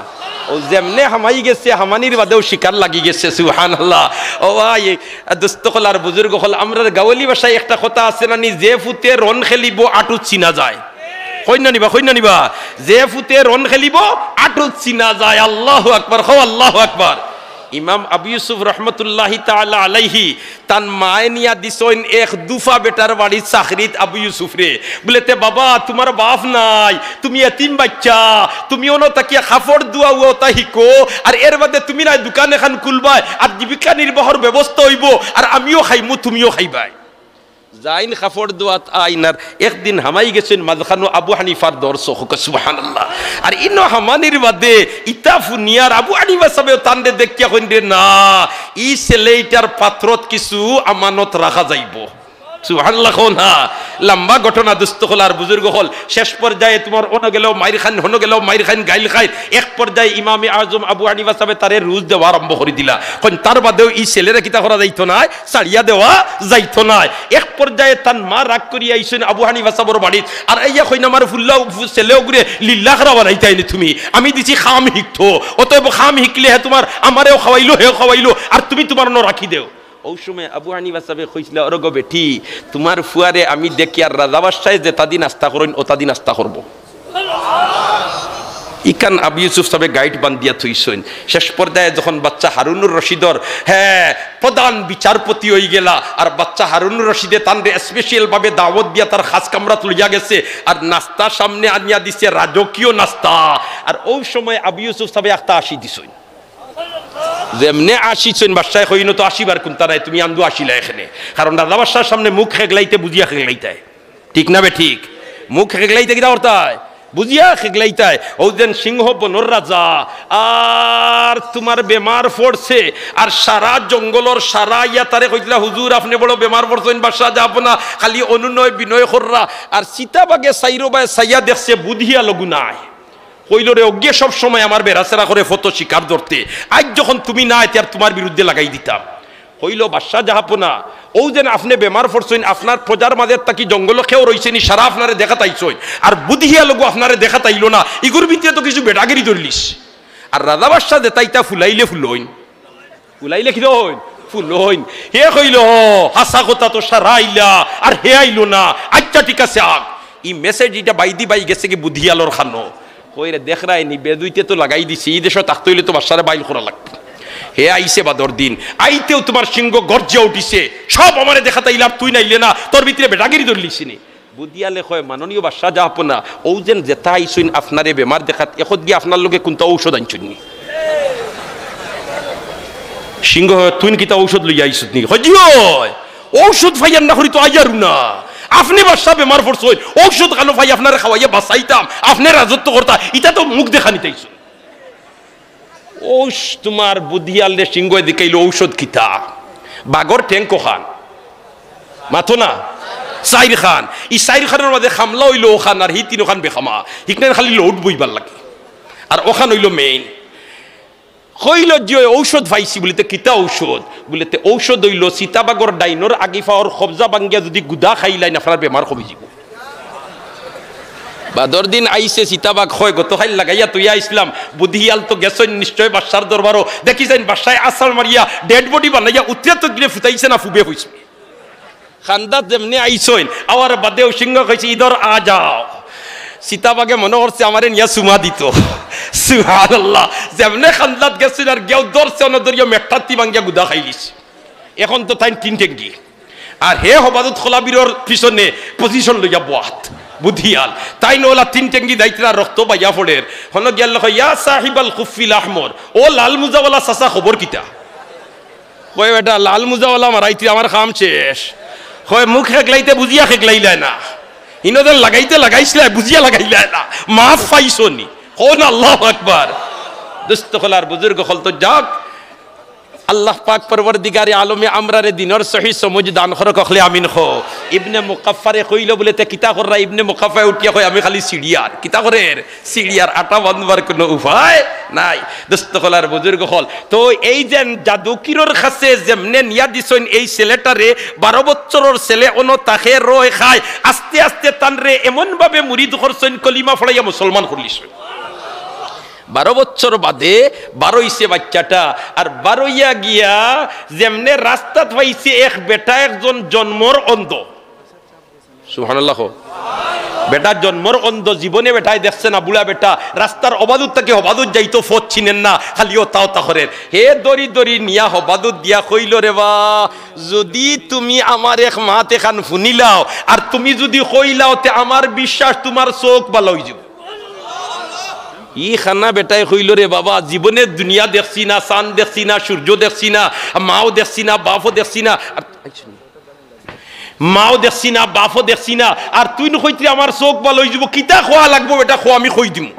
ও যেমনে হামাই গেছে হামানির বাদেও শিকার লাগি গেছে। সুবহানাল্লাহ। ও ভাই দোস্ত হল আর বুজুর্গ হল, আমরা গাওয়ালি ভাষায় একটা কথা আছে না, যে ফুতে রন খেলিব আটু চিনা যায়। কইনা নিবা, কইনা নিবা, যে ফুতে রন খেলিব আটু চিনা যায়। আল্লাহু আকবার, হো আল্লাহু আকবার। ইমাম আবু ইউসুফ রহমতুল্লাহি তাআলা আলাইহি তান মায়ে নিয়া দিছেন এক দুফা বেটার বাড়ি চাকরিত আবু ইউসুফ রে। বলেতে বাবা তোমার বাপ নাই, তুমি এতিম বাচ্চা, তুমি অন তাকিয়া খাফড় দুয়া ওতা হিকো, আর এর বাদে তুমি না দোকান এখান খুলবাই আর জীবিকা নির্বাহর ব্যবস্থা হইব, আর আমিও খাইমু তুমিও খাইবাই। যাইন খাফড় দুয়াত আইনার একদিন হামাই গেছেন মাঝখানো আবু হানিফার দর্শ। সুবহানাল্লাহ। আর ইনো হামানির বাদে ইতা ফুনিয়ার আবু হানিফা সাহেব তান্ডে দেখিয়া কইন্দে না ই ছেলেটার পাত্রত কিছু আমানত রাখা যাইব। সুবহানাল্লাহ। না লম্বা ঘটনা দুস্থ হল আর বুজুর্গ হল, শেষ পর্যায়ে তোমার অন গেলেও মাইর খান, হন গেলেও মাইর খান, গাইল খাই। এক পর্যায়ে ইমামে আজম আবু হানিফা সাহেব তারে রুজ দেওয়া আরম্ভ করে দিলা। কোন তার বাদেও এই ছেলেরা কিতা করা যাইতো না, ছাড়িয়া দেওয়া যাইতো না। এক পর্যায়ে তার মা রাগ করিয়া আইছেন আবু হানিফা সাহেবের বাড়ি, আর আইয়া কইনা আমার ফুল্লা ছেলেও ঘুরে লিল্লাহ রা বানাইতাইনি তুমি, আমি দিছি খাম শিখতো, অতএব খাম শিখলে হে তোমার আমারেও খাওয়াইলো হেও খাওয়াইলো, আর তুমি তোমার ন রাখি দেও। ওই সময় আবু হানিফা সাহেব কইছিল ওরে গো বেটি তোমার ফুয়ারে আমি দেখি আর রাজা বাদশাহ যে তাদি নাস্তা করেন ও তাদি নাস্তা করবো। ইকান আবু ইউসুফ সাহেব গাইড বান্ধিয়া থইছেন। শেষ পর্যায়ে যখন বাচ্চা হারুনুর রশিদর প্রধান বিচারপতি হয়ে গেলা, আর বাচ্চা হারুনুর রশিদে তানরে স্পেশাল ভাবে দাওয়াত দিয়া তার খাস কামরাত লইয়া গেছে, আর নাস্তা সামনে আনিয়া দিছে রাজকীয় নাস্তা। আর ওই সময় আবু ইউসুফ সাহেব একটা আসি দিছেন, যেমনে আসিছেন বাদশাহ কইন তো আসিবার কোনটা নাই, তুমি আন্দু আসিলা এখানে, কারণ রাজা বাদশার সামনে মুখ খেগলাইতে বুঝিয়া খেগলাইতায়, ঠিক না বে ঠিক? মুখ খেগলাইতে কিনা করতায়, বুঝিয়া খেগলাইতায়। ও যেন সিংহ বনর রাজা, আর তোমার বেমার পড়ছে, আর সারা জঙ্গলর সারা ইয়া তারে কইলা হুজুর আপনি বড় বেমার পড়ছেন, বাদশাহ যাব না খালি অনুনয় বিনয় কররা। আর সীতাবাগে সাইরবায় সাইয়া দেখছে বুধিয়া লগু নাই, কইল রে অজ্ঞে সব সময় আমার বেড়াচেরা করে ফটো শিকার ধরতে, আজ যখন তুমি না আর তোমার বিরুদ্ধে লাগাই দিতাম। হইল বাদশাহ জাহাপনা ও যেন আপনি বেমার পড়ছেন, আপনার প্রজার মাঝে তাকি জঙ্গল খেয়েও রয়েছেন, সারা আপনারে দেখা তাইছই, আর বুধিয়া লগু আপনারে দেখা তাইল না, ইগুর ভিতরে তো কিছু বেটাগিরি ধরলিস। আর রাজা বাদশাহ দে তাইতা ফুলাইলে ফুলইন, ফুলাইলে কি হইন ফুলইন। হে কইল হাসা কথা তো সারা আইলা, আর হে আইলো না, আচ্ছা ঠিক আছে আগ ই মেসেজ এটা বাইদি বাই গেছে কি বুধিয়ালর খানো কইরে দেখ রায়নি বেদুইতে তো লাগাই দিছি, এই দেশ থাকতে হইলে তো বাদশারে বাইল করা লাগবে। হে আইসে বাদর দিন, আইতেও তোমার সিংহ গর্জে উঠিছে, সব আমারে দেখা তাইলাম, তুই নাইলে না, তোর ভিতরে বেটাগিরি ধরলিসিনি। বুদিয়ালে কয় মাননীয় বাদশাহ জাহাপনা ও যেন যেটা আইসইন আপনারে বেমার দেখাত এখন গিয়ে আপনার লোকে কোনটা ঔষধ আনছুননি। সিংহ তুই কিতা ঔষধ লইয়া আইসুত নি? হজিও ঔষধ ফাইয়ার না করি তো আইয়ারু না, আপনি বাদশাহ বেমার পড়ছেন, ঔষধ কালো ভাই আপনারা খাওয়াইয়া বাঁচাইতাম, আপনি রাজত্ব করতা, এটা তো মুখ দেখা নিতেইছ। ওষ তোমার বুদ্ধিয়ালে সিংহ দিকাইল ঔষধ কিতা বাগর ট্যাঙ্কো খান মাথো না সাইর খান ই সাইর খানের মাঝে খামলা হইল ওখান আর হি তিন ওখান বেখামা হিকনের খালি লোড বইবার লাগে আর ওখান হইল মেইন হইল যে ঔষধ পাইছি বলিতে কিতা ঔষধ বলিতে ঔষধ হইল সীতাবাগর ডাইনোর আগিফাওর খবজা বাঙ্গিয়া যদি গুদা খাইলাই না আপনার বেমার কমে যাব বাদর দিন আইসে সীতাবাগ হয় গত খাইল লাগাইয়া তুইয়া ইসলাম বুদ্ধিয়াল তো গেছেন নিশ্চয় বাদশার দরবারও দেখিছেন বাদশায় আসার মারিয়া ডেড বডি বানাইয়া উত্তরে তো গিয়ে ফুটাইছে না ফুবে হইছে খান্দাত যেমনি আইসইন আওয়ার বাদেও সিংহ কইছে ইদর আ যাও সীতাবাগে মনে করছে আমারে নিয়া সুমা দিত সুবহানাল্লাহ যেমনে খান্দাত গেছিল আর গেও দরছে অনদরিয়া মেঠাতি বাঙ্গিয়া গুদা খাইলিস এখন তো তাই তিন টেঙ্গি আর হে হবাদত খোলাবিরর পিছনে পজিশন লইয়া বাত বুদ্ধিয়াল তাই নোলা তিন টেঙ্গি দাইতরা রক্ত বাইয়া ফোড়ের হন গিয়াল ইয়া সাহিবাল খুফিল আহমর ও লাল মুজাওয়ালা চাচা খবর কিতা কই বেটা লাল মুজাওয়ালা মারাইতি আমার কাম শেষ কয় মুখ হেগলাইতে বুঝিয়া হেগলাইলাই না ইনদের লাগাইতে লাগাইছিলা বুঝিয়া লাগাইলাই না মাফ পাইছনি কোন আল্লাহু আকবার দোস্ত খলার বুজুর্গ খল তো যাক আল্লাহ পাক পরওয়ারদিগারে আলমে আমরারে দিনর সহি সমঝ দান করক খলে আমিন খো ইবনে মুকাফফারে কইল বলেতে কিতা কররা ইবনে মুকাফফা উঠিয়া কই আমি খালি সিড়িয়ার কিতা করের সিড়িয়ার আটা বানবার কোনো উপায় নাই দোস্ত খলার বুজুর্গ খল তো এই যে জাদুকিরর কাছে যেমনে নিয়া দিছইন এই ছেলেটারে 12 বছরের ছেলে অন তাকে রয় খায় আস্তে আস্তে তানরে এমন ভাবে মুরিদ করছইন কলিমা পড়াইয়া মুসলমান করলিস 12 বছর বাদে 12 হইছে বাচ্চাটা আর 12 গিয়া যেমনে রাস্তাত পাইছে এক বেটা একজন জন্মর অন্ধ সুবহানাল্লাহ বেটা জন্মর অন্ধ জীবনে বেটাই দেখছে না বুড়া বেটা রাস্তার অবাদুত থেকে হবাদুত যাইতো ফত চিনেন না খালিও তাও তাহরের হে দরি দরি নিয়া হবাদুত দিয়া কইল রে বা যদি তুমি আমার এক মাতে খান ফুনিলাও আর তুমি যদি কইলাও তে আমার বিশ্বাস তোমার চোখ ভালো হই যাব ই খানা বেটাই কইল রে বাবা জীবনে দুনিয়া দেখছি না চাঁদ দেখছি না সূর্য দেখছি না মাও দেখছি না বাপও দেখছি না মাও দেখছি না বাপও দেখছি না আর তুই কইতি আমার চোখ ভালো হয়ে যাব কিতা খোয়া লাগবো বেটা খো আমি কই দিমু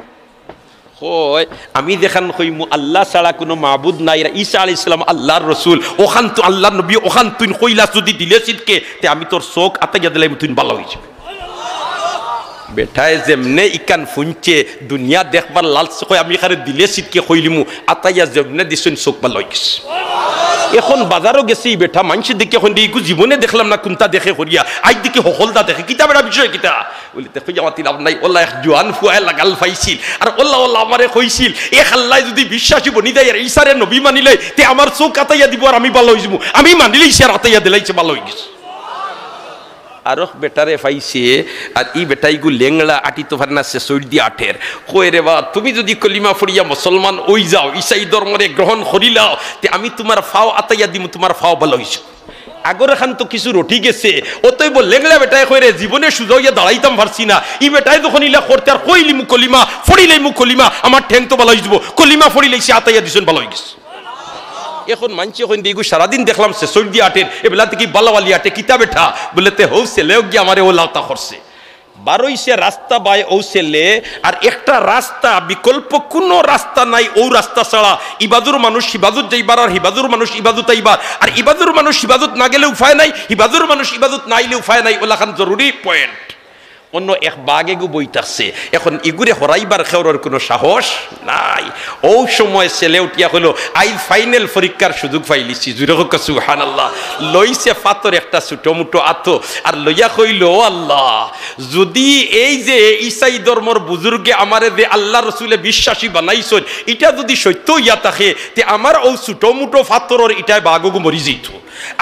কই আমি দেখান কইমু আল্লাহ ছাড়া কোনো মাবুদ নাই ঈসা আলাইহিস সালাম আল্লাহর রাসূল ওখান তো আল্লাহর নবী ওখান তুই কইলা যদি দিলে সিটকে তে আমি তোর চোখ আতাইয়া দিলাম তুই ভালো হয়ে যাবে বেটায় যেমনে ইকান ফুনছে দুনিয়া দেখবার লালচ কই আমি খারে দিলে সিটকে কইলিমু আতাইয়া যেমনে দিছুন চোখ ভালো হয়ে গেছে এখন বাজারও গেছি বেটা মানুষ দেখে এখন দিকে জীবনে দেখলাম না কোনটা দেখে করিয়া আজ দিকে হকলদা দেখে কিতা বেটা বিষয় কিতা বলিতে কই আমার লাভ নাই ওল্লাহ এক জোয়ান ফুয়ায় লাগাল পাইছিল আর ওল্লাহ ওল্লাহ আমারে কইছিল এ আল্লাহ যদি বিশ্বাসী বনি দেয় আর ঈসারে নবী মানিলে তে আমার চোখ আতাইয়া দিব আর আমি ভালো হয়ে যাব আমি মানিলে ঈসার আতাইয়া দিলাইছে ভালো হয়ে গেছে আরো বেটারে পাইছে আর ই বেটাইগু লেংড়া আটি তো ভার না সে সৈদি আঠের কই রে বা তুমি যদি কলিমা ফড়িয়া মুসলমান ওই যাও ঈসাই ধর্মরে গ্রহণ করিলাও তে আমি তোমার ফাও আতাইয়া দিমু তোমার ফাও ভালো হইছে আগর খান তো কিছু রটি গেছে অতএব লেংড়া বেটাই কই রে জীবনে সুজাইয়া দাঁড়াইতাম পারছি না ই বেটাই যখন ইলা করতে আর কইলি মু কলিমা ফড়িলাই মু কলিমা আমার ঠ্যাং তো ভালো হইব কলিমা ফড়িলাই সে আতাইয়া দিছেন ভালো হই গেছে এখন মানছি এখন দিগু সারাদিন দেখলাম সে সৈদি আটের এবেলা থেকে বালাওয়ালি আটে কিতা বেঠা বলেতে হৌসে লেও গিয়ে আমারে ও লাউতা করছে 12 সে রাস্তা বাই ও ছেলে আর একটা রাস্তা বিকল্প কোনো রাস্তা নাই ও রাস্তা ছাড়া ইবাদুর মানুষ ইবাদত যাইবার আর হিবাদুর মানুষ ইবাদত আইবার আর ইবাদুর মানুষ ইবাদত না গেলে উপায় নাই হিবাদুর মানুষ ইবাদত না আইলে উপায় নাই ওলা খান জরুরি পয়েন্ট অন্য এক বাগে গু বইতাছে এখন ইগুরে হরাইবার খেওয়ার কোনো সাহস নাই ও সময় ছেলে উঠিয়া হলো আই ফাইনাল পরীক্ষার সুযোগ পাইলিছি জুরে হোক সুবহানাল্লাহ লইছে পাথর একটা ছোট মুটো আতো আর লইয়া কইল আল্লাহ যদি এই যে ঈসাই ধর্মর বুজুর্গে আমারে যে আল্লাহ রসুলে বিশ্বাসী বানাইছেন এটা যদি সত্য ইয়া থাকে তে আমার ও ছোট মুটো পাথরের ইটাই বাগগু মরি যেত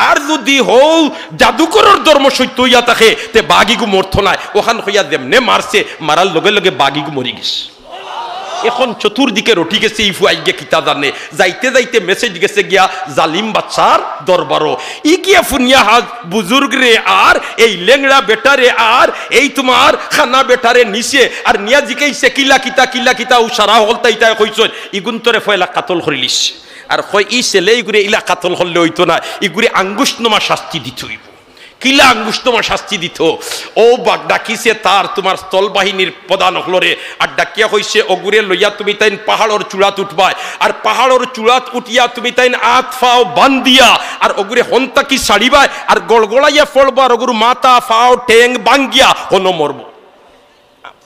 আর যদি হও জাদুকরের ধর্ম সত্য ইয়া থাকে তে বাগিগু মরতো না ওখান হইয়া দেমনে মারছে মারার লগে লগে বাগিগু মরি গেছে এখন চতুর্দিকে রটি গেছে ইফু আইগে কিতা জানে যাইতে যাইতে মেসেজ গেছে গিয়া জালিম বাচ্চার দরবারও ই গিয়া ফুনিয়া হাজ বুজুর্গ রে আর এই লেংড়া বেটারে আর এই তোমার খানা বেটারে নিছে আর নিয়া জিকাইছে কিলা কিতা ও সারা হলতা ইতা কইছন ইগুন্তরে ফয়লা কাতল করিলিস আর কই ই ছেলে ইগুরে ইলা কাতল হলে হইতো না ইগুরে আঙ্গুশনমা শাস্তি দিতে হইব কিলা আঙ্গুষ্টমা শাস্তি দিত। ও ডাকিছে তার তোমার স্থল বাহিনীর প্রধান হলরে, আর ডাকিয়া কইছে অগুরে লইয়া তুমি তাইন পাহাড়ের চূড়াত উঠবাই, আর পাহাড়ের চূড়াত উঠিয়া তুমি তাইন আত ফাও বান্ধিয়া আর অগুরে হন্তা কি ছাড়িবাই, আর গড়গড়াইয়া ফলবার অগুর মাথা ফাও ঠেং বাঙ্গিয়া হন মরব।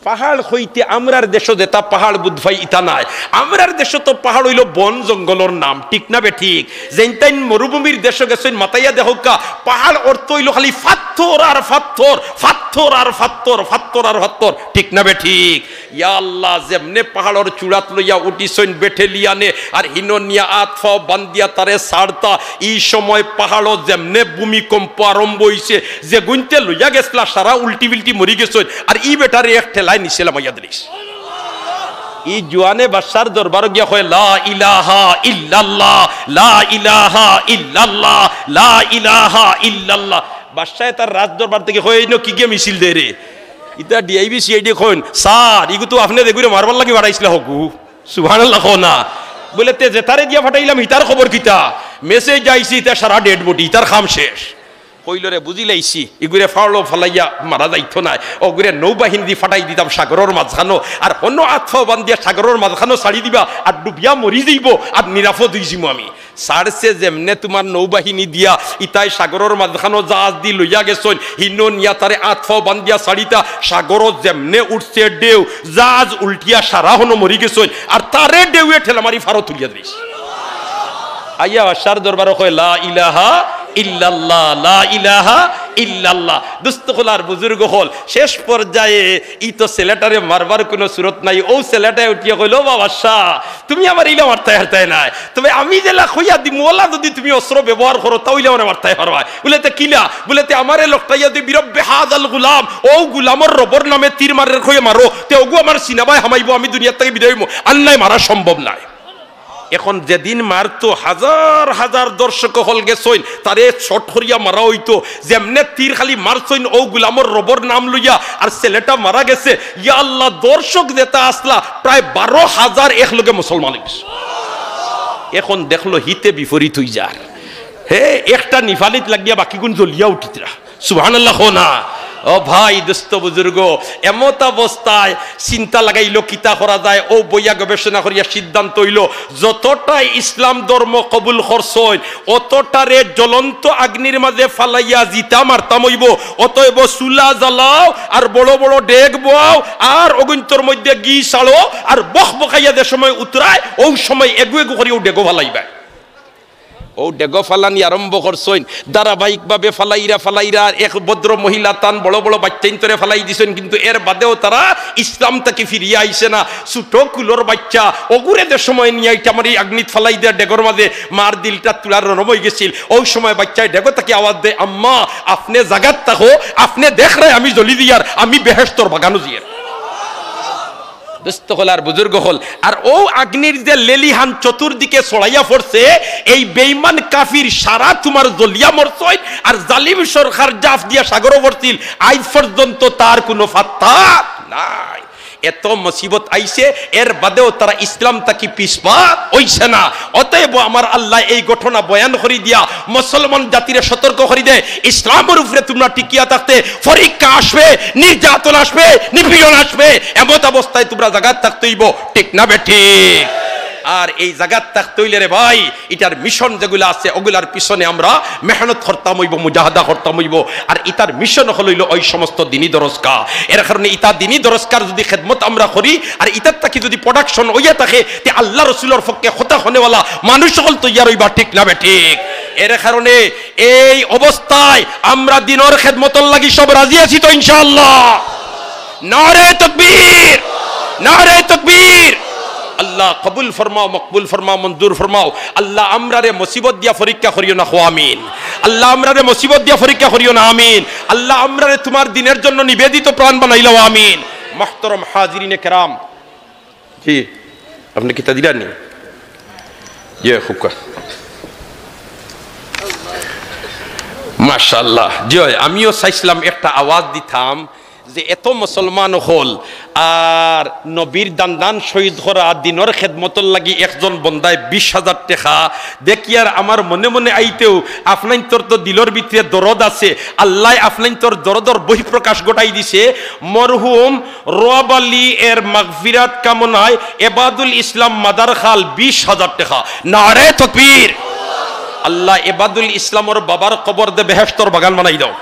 পাহাড় হইতে আমরার দেশ যেটা পাহাড় বুধভাই ইতা নাই, আমরার দেশ তো পাহাড় হইল বন জঙ্গলের নাম, ঠিক না বে ঠিক? যেন মরুভূমির দেশ গেছেন মাতাইয়া দেহকা, পাহাড় অর্থ হইল খালি ফাত্তর আর ফাত্তর, ফাত্তর আর ফাত্তর, ফাত্তর আর ফাত্তর, ঠিক না বে ঠিক? ইয়া আল্লাহ, যেমনে পাহাড়ের চূড়াত লইয়া উঠিছেন বেঠেলিয়ানে আর হিননিয়া আতফাও বান্দিয়া তারে সারতা, এই সময় পাহাড় যেমনে ভূমিকম্প আরম্ভ হইছে, যে গুনতে লইয়া গেছলা সারা উল্টি বিল্টি মরি গেছেন, আর ই বেটারে এক ঠেলায় নিছিলাম ইয়াদরিস। ই জওয়ানে বাদশার দরবার গিয়া কয় লা ইলাহা ইল্লাল্লাহ, লা ইলাহা ইল্লাল্লাহ, লা ইলাহা ইল্লাল্লাহ। বাদশাহ তার রাজ দরবার থেকে কয় ইনো কি গে মিছিল দে রে? ইতা ডিআইবি সিআইডি কইন স্যার ইগু তো আপনি দেখুরে মারবার লাগি বাড়াইছিল হকু, সুবহানাল্লাহ কও না। বলে তে যে তারে দিয়া ফাটাইলাম ইতার খবর কিতা? মেসেজ আইছি ইতা সারা ডেড বডি, ইতার খাম শেষ। কইলরে বুঝিলাইছি ইগুরে ফাড়লো ফালাইয়া মারা যাইতো না, ওগুরে নৌবাহিনী দিয়ে ফাটাই দিতাম সাগরের মাঝখানো, আর অন্য আত্মা বান্ধিয়া সাগরের মাঝখানো ছাড়ি দিবা আর ডুবিয়া মরি যাইব আর নিরাপদ হইছিম আমি। সারছে যেমনে তোমার নৌবাহিনী দিয়া ইতাই সাগরের মাঝখানো জাহাজ দি লইয়া গেছন, হিনো নিয়া তারে আত্মা বান্ধিয়া ছাড়িতা সাগর যেমনে উঠছে ঢেউ, জাহাজ উল্টিয়া সারা হনো মরি গেছন, আর তারে ঢেউয়ে ঠেলা মারি ফারো তুলিয়া দিস। আইয়া সার দরবার কয় লা ইলাহা ইল্লাল্লাহ, লা ইলাহা ইল্লাল্লাহ। দুস্তখলার বুজুর্গ হল শেষ পর্যায়ে ই তো ছেলেটারে মারবার কোনো সুরত নাই, ও ছেলেটাই উঠিয়া কইল বাবা শাহ তুমি আমার ইলা মারতাই হারতাই নাই, তবে আমি জেলা খুইয়া দি মোলা যদি তুমি অস্ত্র ব্যবহার করো তাইলে আমার মারতাই পারবা। বলেতে কিলা? বলেতে আমারে লোকটাইয়া দি বিরব্বে হাদাল গুলাম, ও গুলামর রবর নামে তীর মারের খুঁয়ে মারো, তে ওগু আমার সিনাবাই হামাইবো, আমি দুনিয়ার থেকে বিদায় হইব, আল্লাহ মারা সম্ভব নাই। এখন যেদিন মারতো হাজার হাজার দর্শক হল গেছইন, তারে শট করিয়া মারা হইতো, যেমনে তীর খালি মারছইন ও গুলামর রবর নাম লইয়া, আর ছেলেটা মারা গেছে। ইয়া আল্লাহ, দর্শক যেটা আসলা প্রায় 12,000 একলগে মুসলমান হইছে। এখন দেখলো হিতে বিপরীত হই যার, হে একটা নিফালিত লাগিয়া বাকি গুণ জ্বলিয়া উঠিতরা, সুবহানাল্লাহ না? ও ভাই দোস্ত বুজুর্গ, এমত অবস্থায় চিন্তা লাগাইলো কিতা করা যায়, ও বইয়া গবেষণা করিয়া সিদ্ধান্ত হইল যতটাই ইসলাম ধর্ম কবুল করছই অতটারে জ্বলন্ত আগ্নির মাঝে ফালাইয়া জিতা মারতাম হইব, অতএব চুলা জ্বালাও আর বড় বড় ডেগ বোয়াও আর অগুন্তর মধ্যে গি ছাড়ো আর বখ বখাইয়া যে সময় উতরায় ওই সময় এগু এগু করিয়া ডেগো ফালাইবা। ও ডেগো ফালানি আরম্ভ করছেন ধারাবাহিকভাবে, ফালাইরা এক ভদ্র মহিলা তান বড় বড় বাচ্চা ইন্তরে ফালাই দিছেন, কিন্তু এর বাদেও তারা ইসলাম থেকে ফিরিয়ে আইসে না। ছোট কুলোর বাচ্চা অগুরেদের সময় নিয়ে আইটা আমার এই আগ্নিত ফালাই দেয় ডেগোর মাঝে, মার দিলটা তুলার রনম হয়ে গেছিল। ওই সময় বাচ্চায় ডেগো তাকে আওয়াজ দেয়, আম্মা আপনি জাগাত থাকো, আপনি দেখ রে আমি জ্বলি দিয়ার, আমি বেহেশতর বাগানো জিয়ার। আর বুজুর্গ হল আর ও আগ্নির যে লেলিহান চতুর্দিকে ছড়াইয়া পড়ছে, এই বেঈমান কাফির সারা তোমার জ্বলিয়া মরছই, আর জালিম সরকার জাফ দিয়া সাগর পড়ছিল, আজ পর্যন্ত তার কোনো ফাত্তা নাই। এত মুসিবত আইছে, এর বাদেও তারা ইসলাম তাকি পিছপা হইছে না। অতএব আমার আল্লাহ এই ঘটনা বয়ান করি দিয়া মুসলমান জাতিরে সতর্ক করি দেয়, ইসলামের উপরে তোমরা টিকিয়া থাকতে পরীক্ষা আসবে, নির্যাতন আসবে, নিপীড়ন আসবে, এমত অবস্থায় তোমরা জাগাত থাকতে হইব, ঠিক না বেঠিক? আর এই জাগাত থাকতে হইলে রে ভাই, এটার মিশন যেগুলো আছে ওগুলার পিছনে আমরা মেহনত করতাম হইব, মুজাহাদা করতাম হইব। আর ইতার মিশন হইল ওই সমস্ত দিনী দরজকা। এর কারণে ইতা দিনী দরজকার যদি খেদমত আমরা করি আর ইতার থাকি যদি প্রোডাকশন হইয়া থাকে, তে আল্লাহ রসুলের পক্ষে খোতা হনেওয়ালা মানুষ সকল তৈয়ার হইবা, ঠিক না বেঠিক? এর কারণে এই অবস্থায় আমরা দিনের খেদমতর লাগি সব রাজি আছি তো ইনশাআল্লাহ? নারে তাকবীর, নারে তাকবীর। আল্লাহ কবুল ফরমাও, মকবুল ফরমাও, মঞ্জুর ফরমাও। আল্লাহ আমরারে মুসিবত দিয়া পরীক্ষা করিও না, খো আমিন। আল্লাহ আমরারে মুসিবত দিয়া পরীক্ষা করিও না, আমিন। আল্লাহ আমরারে তোমার দিনের জন্য নিবেদিত প্রাণ বানাইলাও, আমিন। মুহতারাম হাজিরিনে কেরাম, জি আপনি কিতা দিলেন নি? ইয়ে খুকা মাশাআল্লাহ, জয়। আমিও চাইছিলাম একটা আওয়াজ দিতাম যে এত মুসলমান হল আর নবীর দান শহীদ করা দিনের খেদমতর লাগি একজন বন্দায় 20,000 টাকা দেখি আর আমার মনে মনে আইতেও আপনার তোর তো দিলর ভিতরে দরদ আছে আল্লাহ আপনার তোর দরদর বহিঃপ্রকাশ ঘটাই দিছে মরহুম রোয়াব আলী এর মাগফিরাত কামনায় এবাদুল ইসলাম মাদার খাল 20,000 টাকা নারে তাকবীর আল্লাহ এবাদুল ইসলামর বাবার কবর দে বেহেশতর বাগান বানাই দাও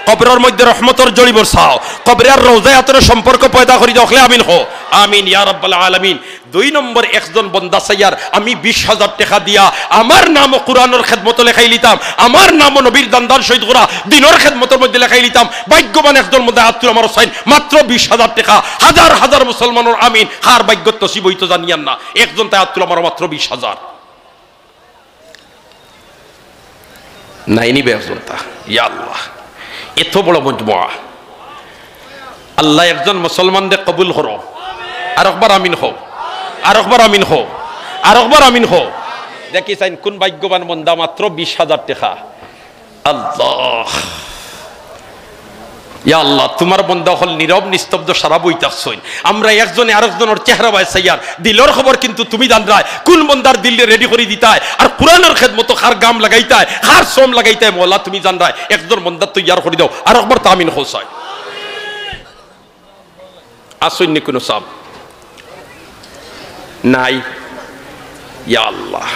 কবরের মধ্যে রহমতের জড়ি বর্ষাও কবরের রওজায় আতরে সম্পর্ক পয়দা করি দাও আমিন হো আমিন ইয়া রাব্বাল আলামিন 2 নম্বর একজন বন্দা সাইয়ার আমি 20,000 টাকা দিয়া আমার নাম কোরআনের খেদমতে লেখাই লিতাম আমার নাম নবীর দান শহীদ করা দিনের খেদমতের মধ্যে লেখাই লিতাম ভাগ্যবান একজন মধ্যে আব্দুল আমার হোসেন মাত্র 20,000 টাকা হাজার হাজার মুসলমানের আমিন হার ভাগ্য নসিব হইতো জানিয়ান না একজন তাই আব্দুল আমার মাত্র 20,000 নাই নিবে একজন তা ইয়া আল্লাহ এত বড় মজমুয়া আল্লাহ একজন মুসলমানদের কবুল করো আর একবার আমিন হও আর একবার আমিন হও আর একবার আমিন হও দেখি চাইন কোন ভাগ্যবান বন্দা মাত্র 20,000 টাকা আল্লাহ ইয়া আল্লাহ তোমার বন্দা হল নীরব নিস্তব্ধ সারা বইতাছই আমরা একজনে আরেকজনের চেহারা বাই সাইয়ার দিলর খবর কিন্তু তুমি জানরায় কোন বন্দার দিলে রেডি করে দিতায় আর কোরআনের খেদমত খার গাম লাগাইতায় খার শ্রম লাগাইতায় মোলা তুমি জানরায় একজন বন্দার তো ইয়ার করে দাও আর একবার তামিন হোসায় আসইন নি কোনো সাব নাই ইয়া আল্লাহ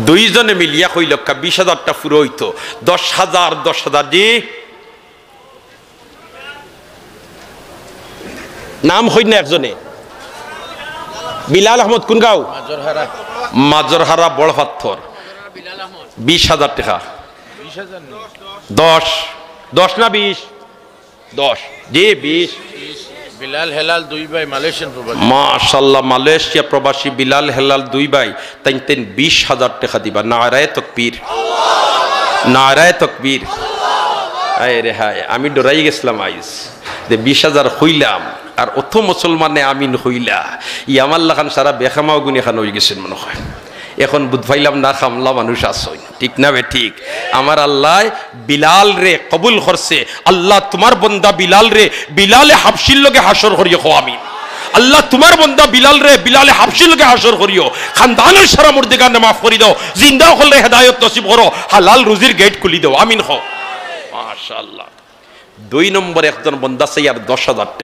দুইজনে মিলিয়া কইল 20,000 টা পুরো হইতো 10,000 জি নাম হই না একজনে বিলাল আহমদ কোন গাঁও মাজরহারা বড় পাথর 20,000 টাকা 10 না 20 10 জি 20 বিলাল হেলাল 2 ভাই মালয়েশিয়ান প্রবাসী মাশাআল্লাহ মালয়েশিয়া প্রবাসী বিলাল হেলাল 2 ভাই তাই 20,000 টাকা দিবা নারায়ে তাকবীর নারায়ে তাকবীর আয় রে হায় আমি ডরাই গেছিলাম আইস যে 20,000 হইলাম আর অত মুসলমানে আমিন হইলা ই আমার লাখান সারা বেখামাও গুনি খান হয়ে গেছেন মনে হয় এখন বুধ পাইলাম না খামলা মানুষ আসই ঠিক না বে ঠিক আমার আল্লাহ বিলাল রে কবুল করছে আল্লাহ তোমার বন্দা বিলাল রে বিলালে হাবশির লগে হাসর করিও কো আমিন আল্লাহ তোমার বন্দা বিলাল রে বিলালে হাবশির লগে হাসর করিও খানদানের সারা মুর্দিগানে মাফ করি দাও জিন্দা হলে হেদায়েত নসিব করো হালাল রুজির গেট খুলি দাও আমিন হও মাশাআল্লাহ 2 নম্বর একজন বন্দা সাইয়ার 10,000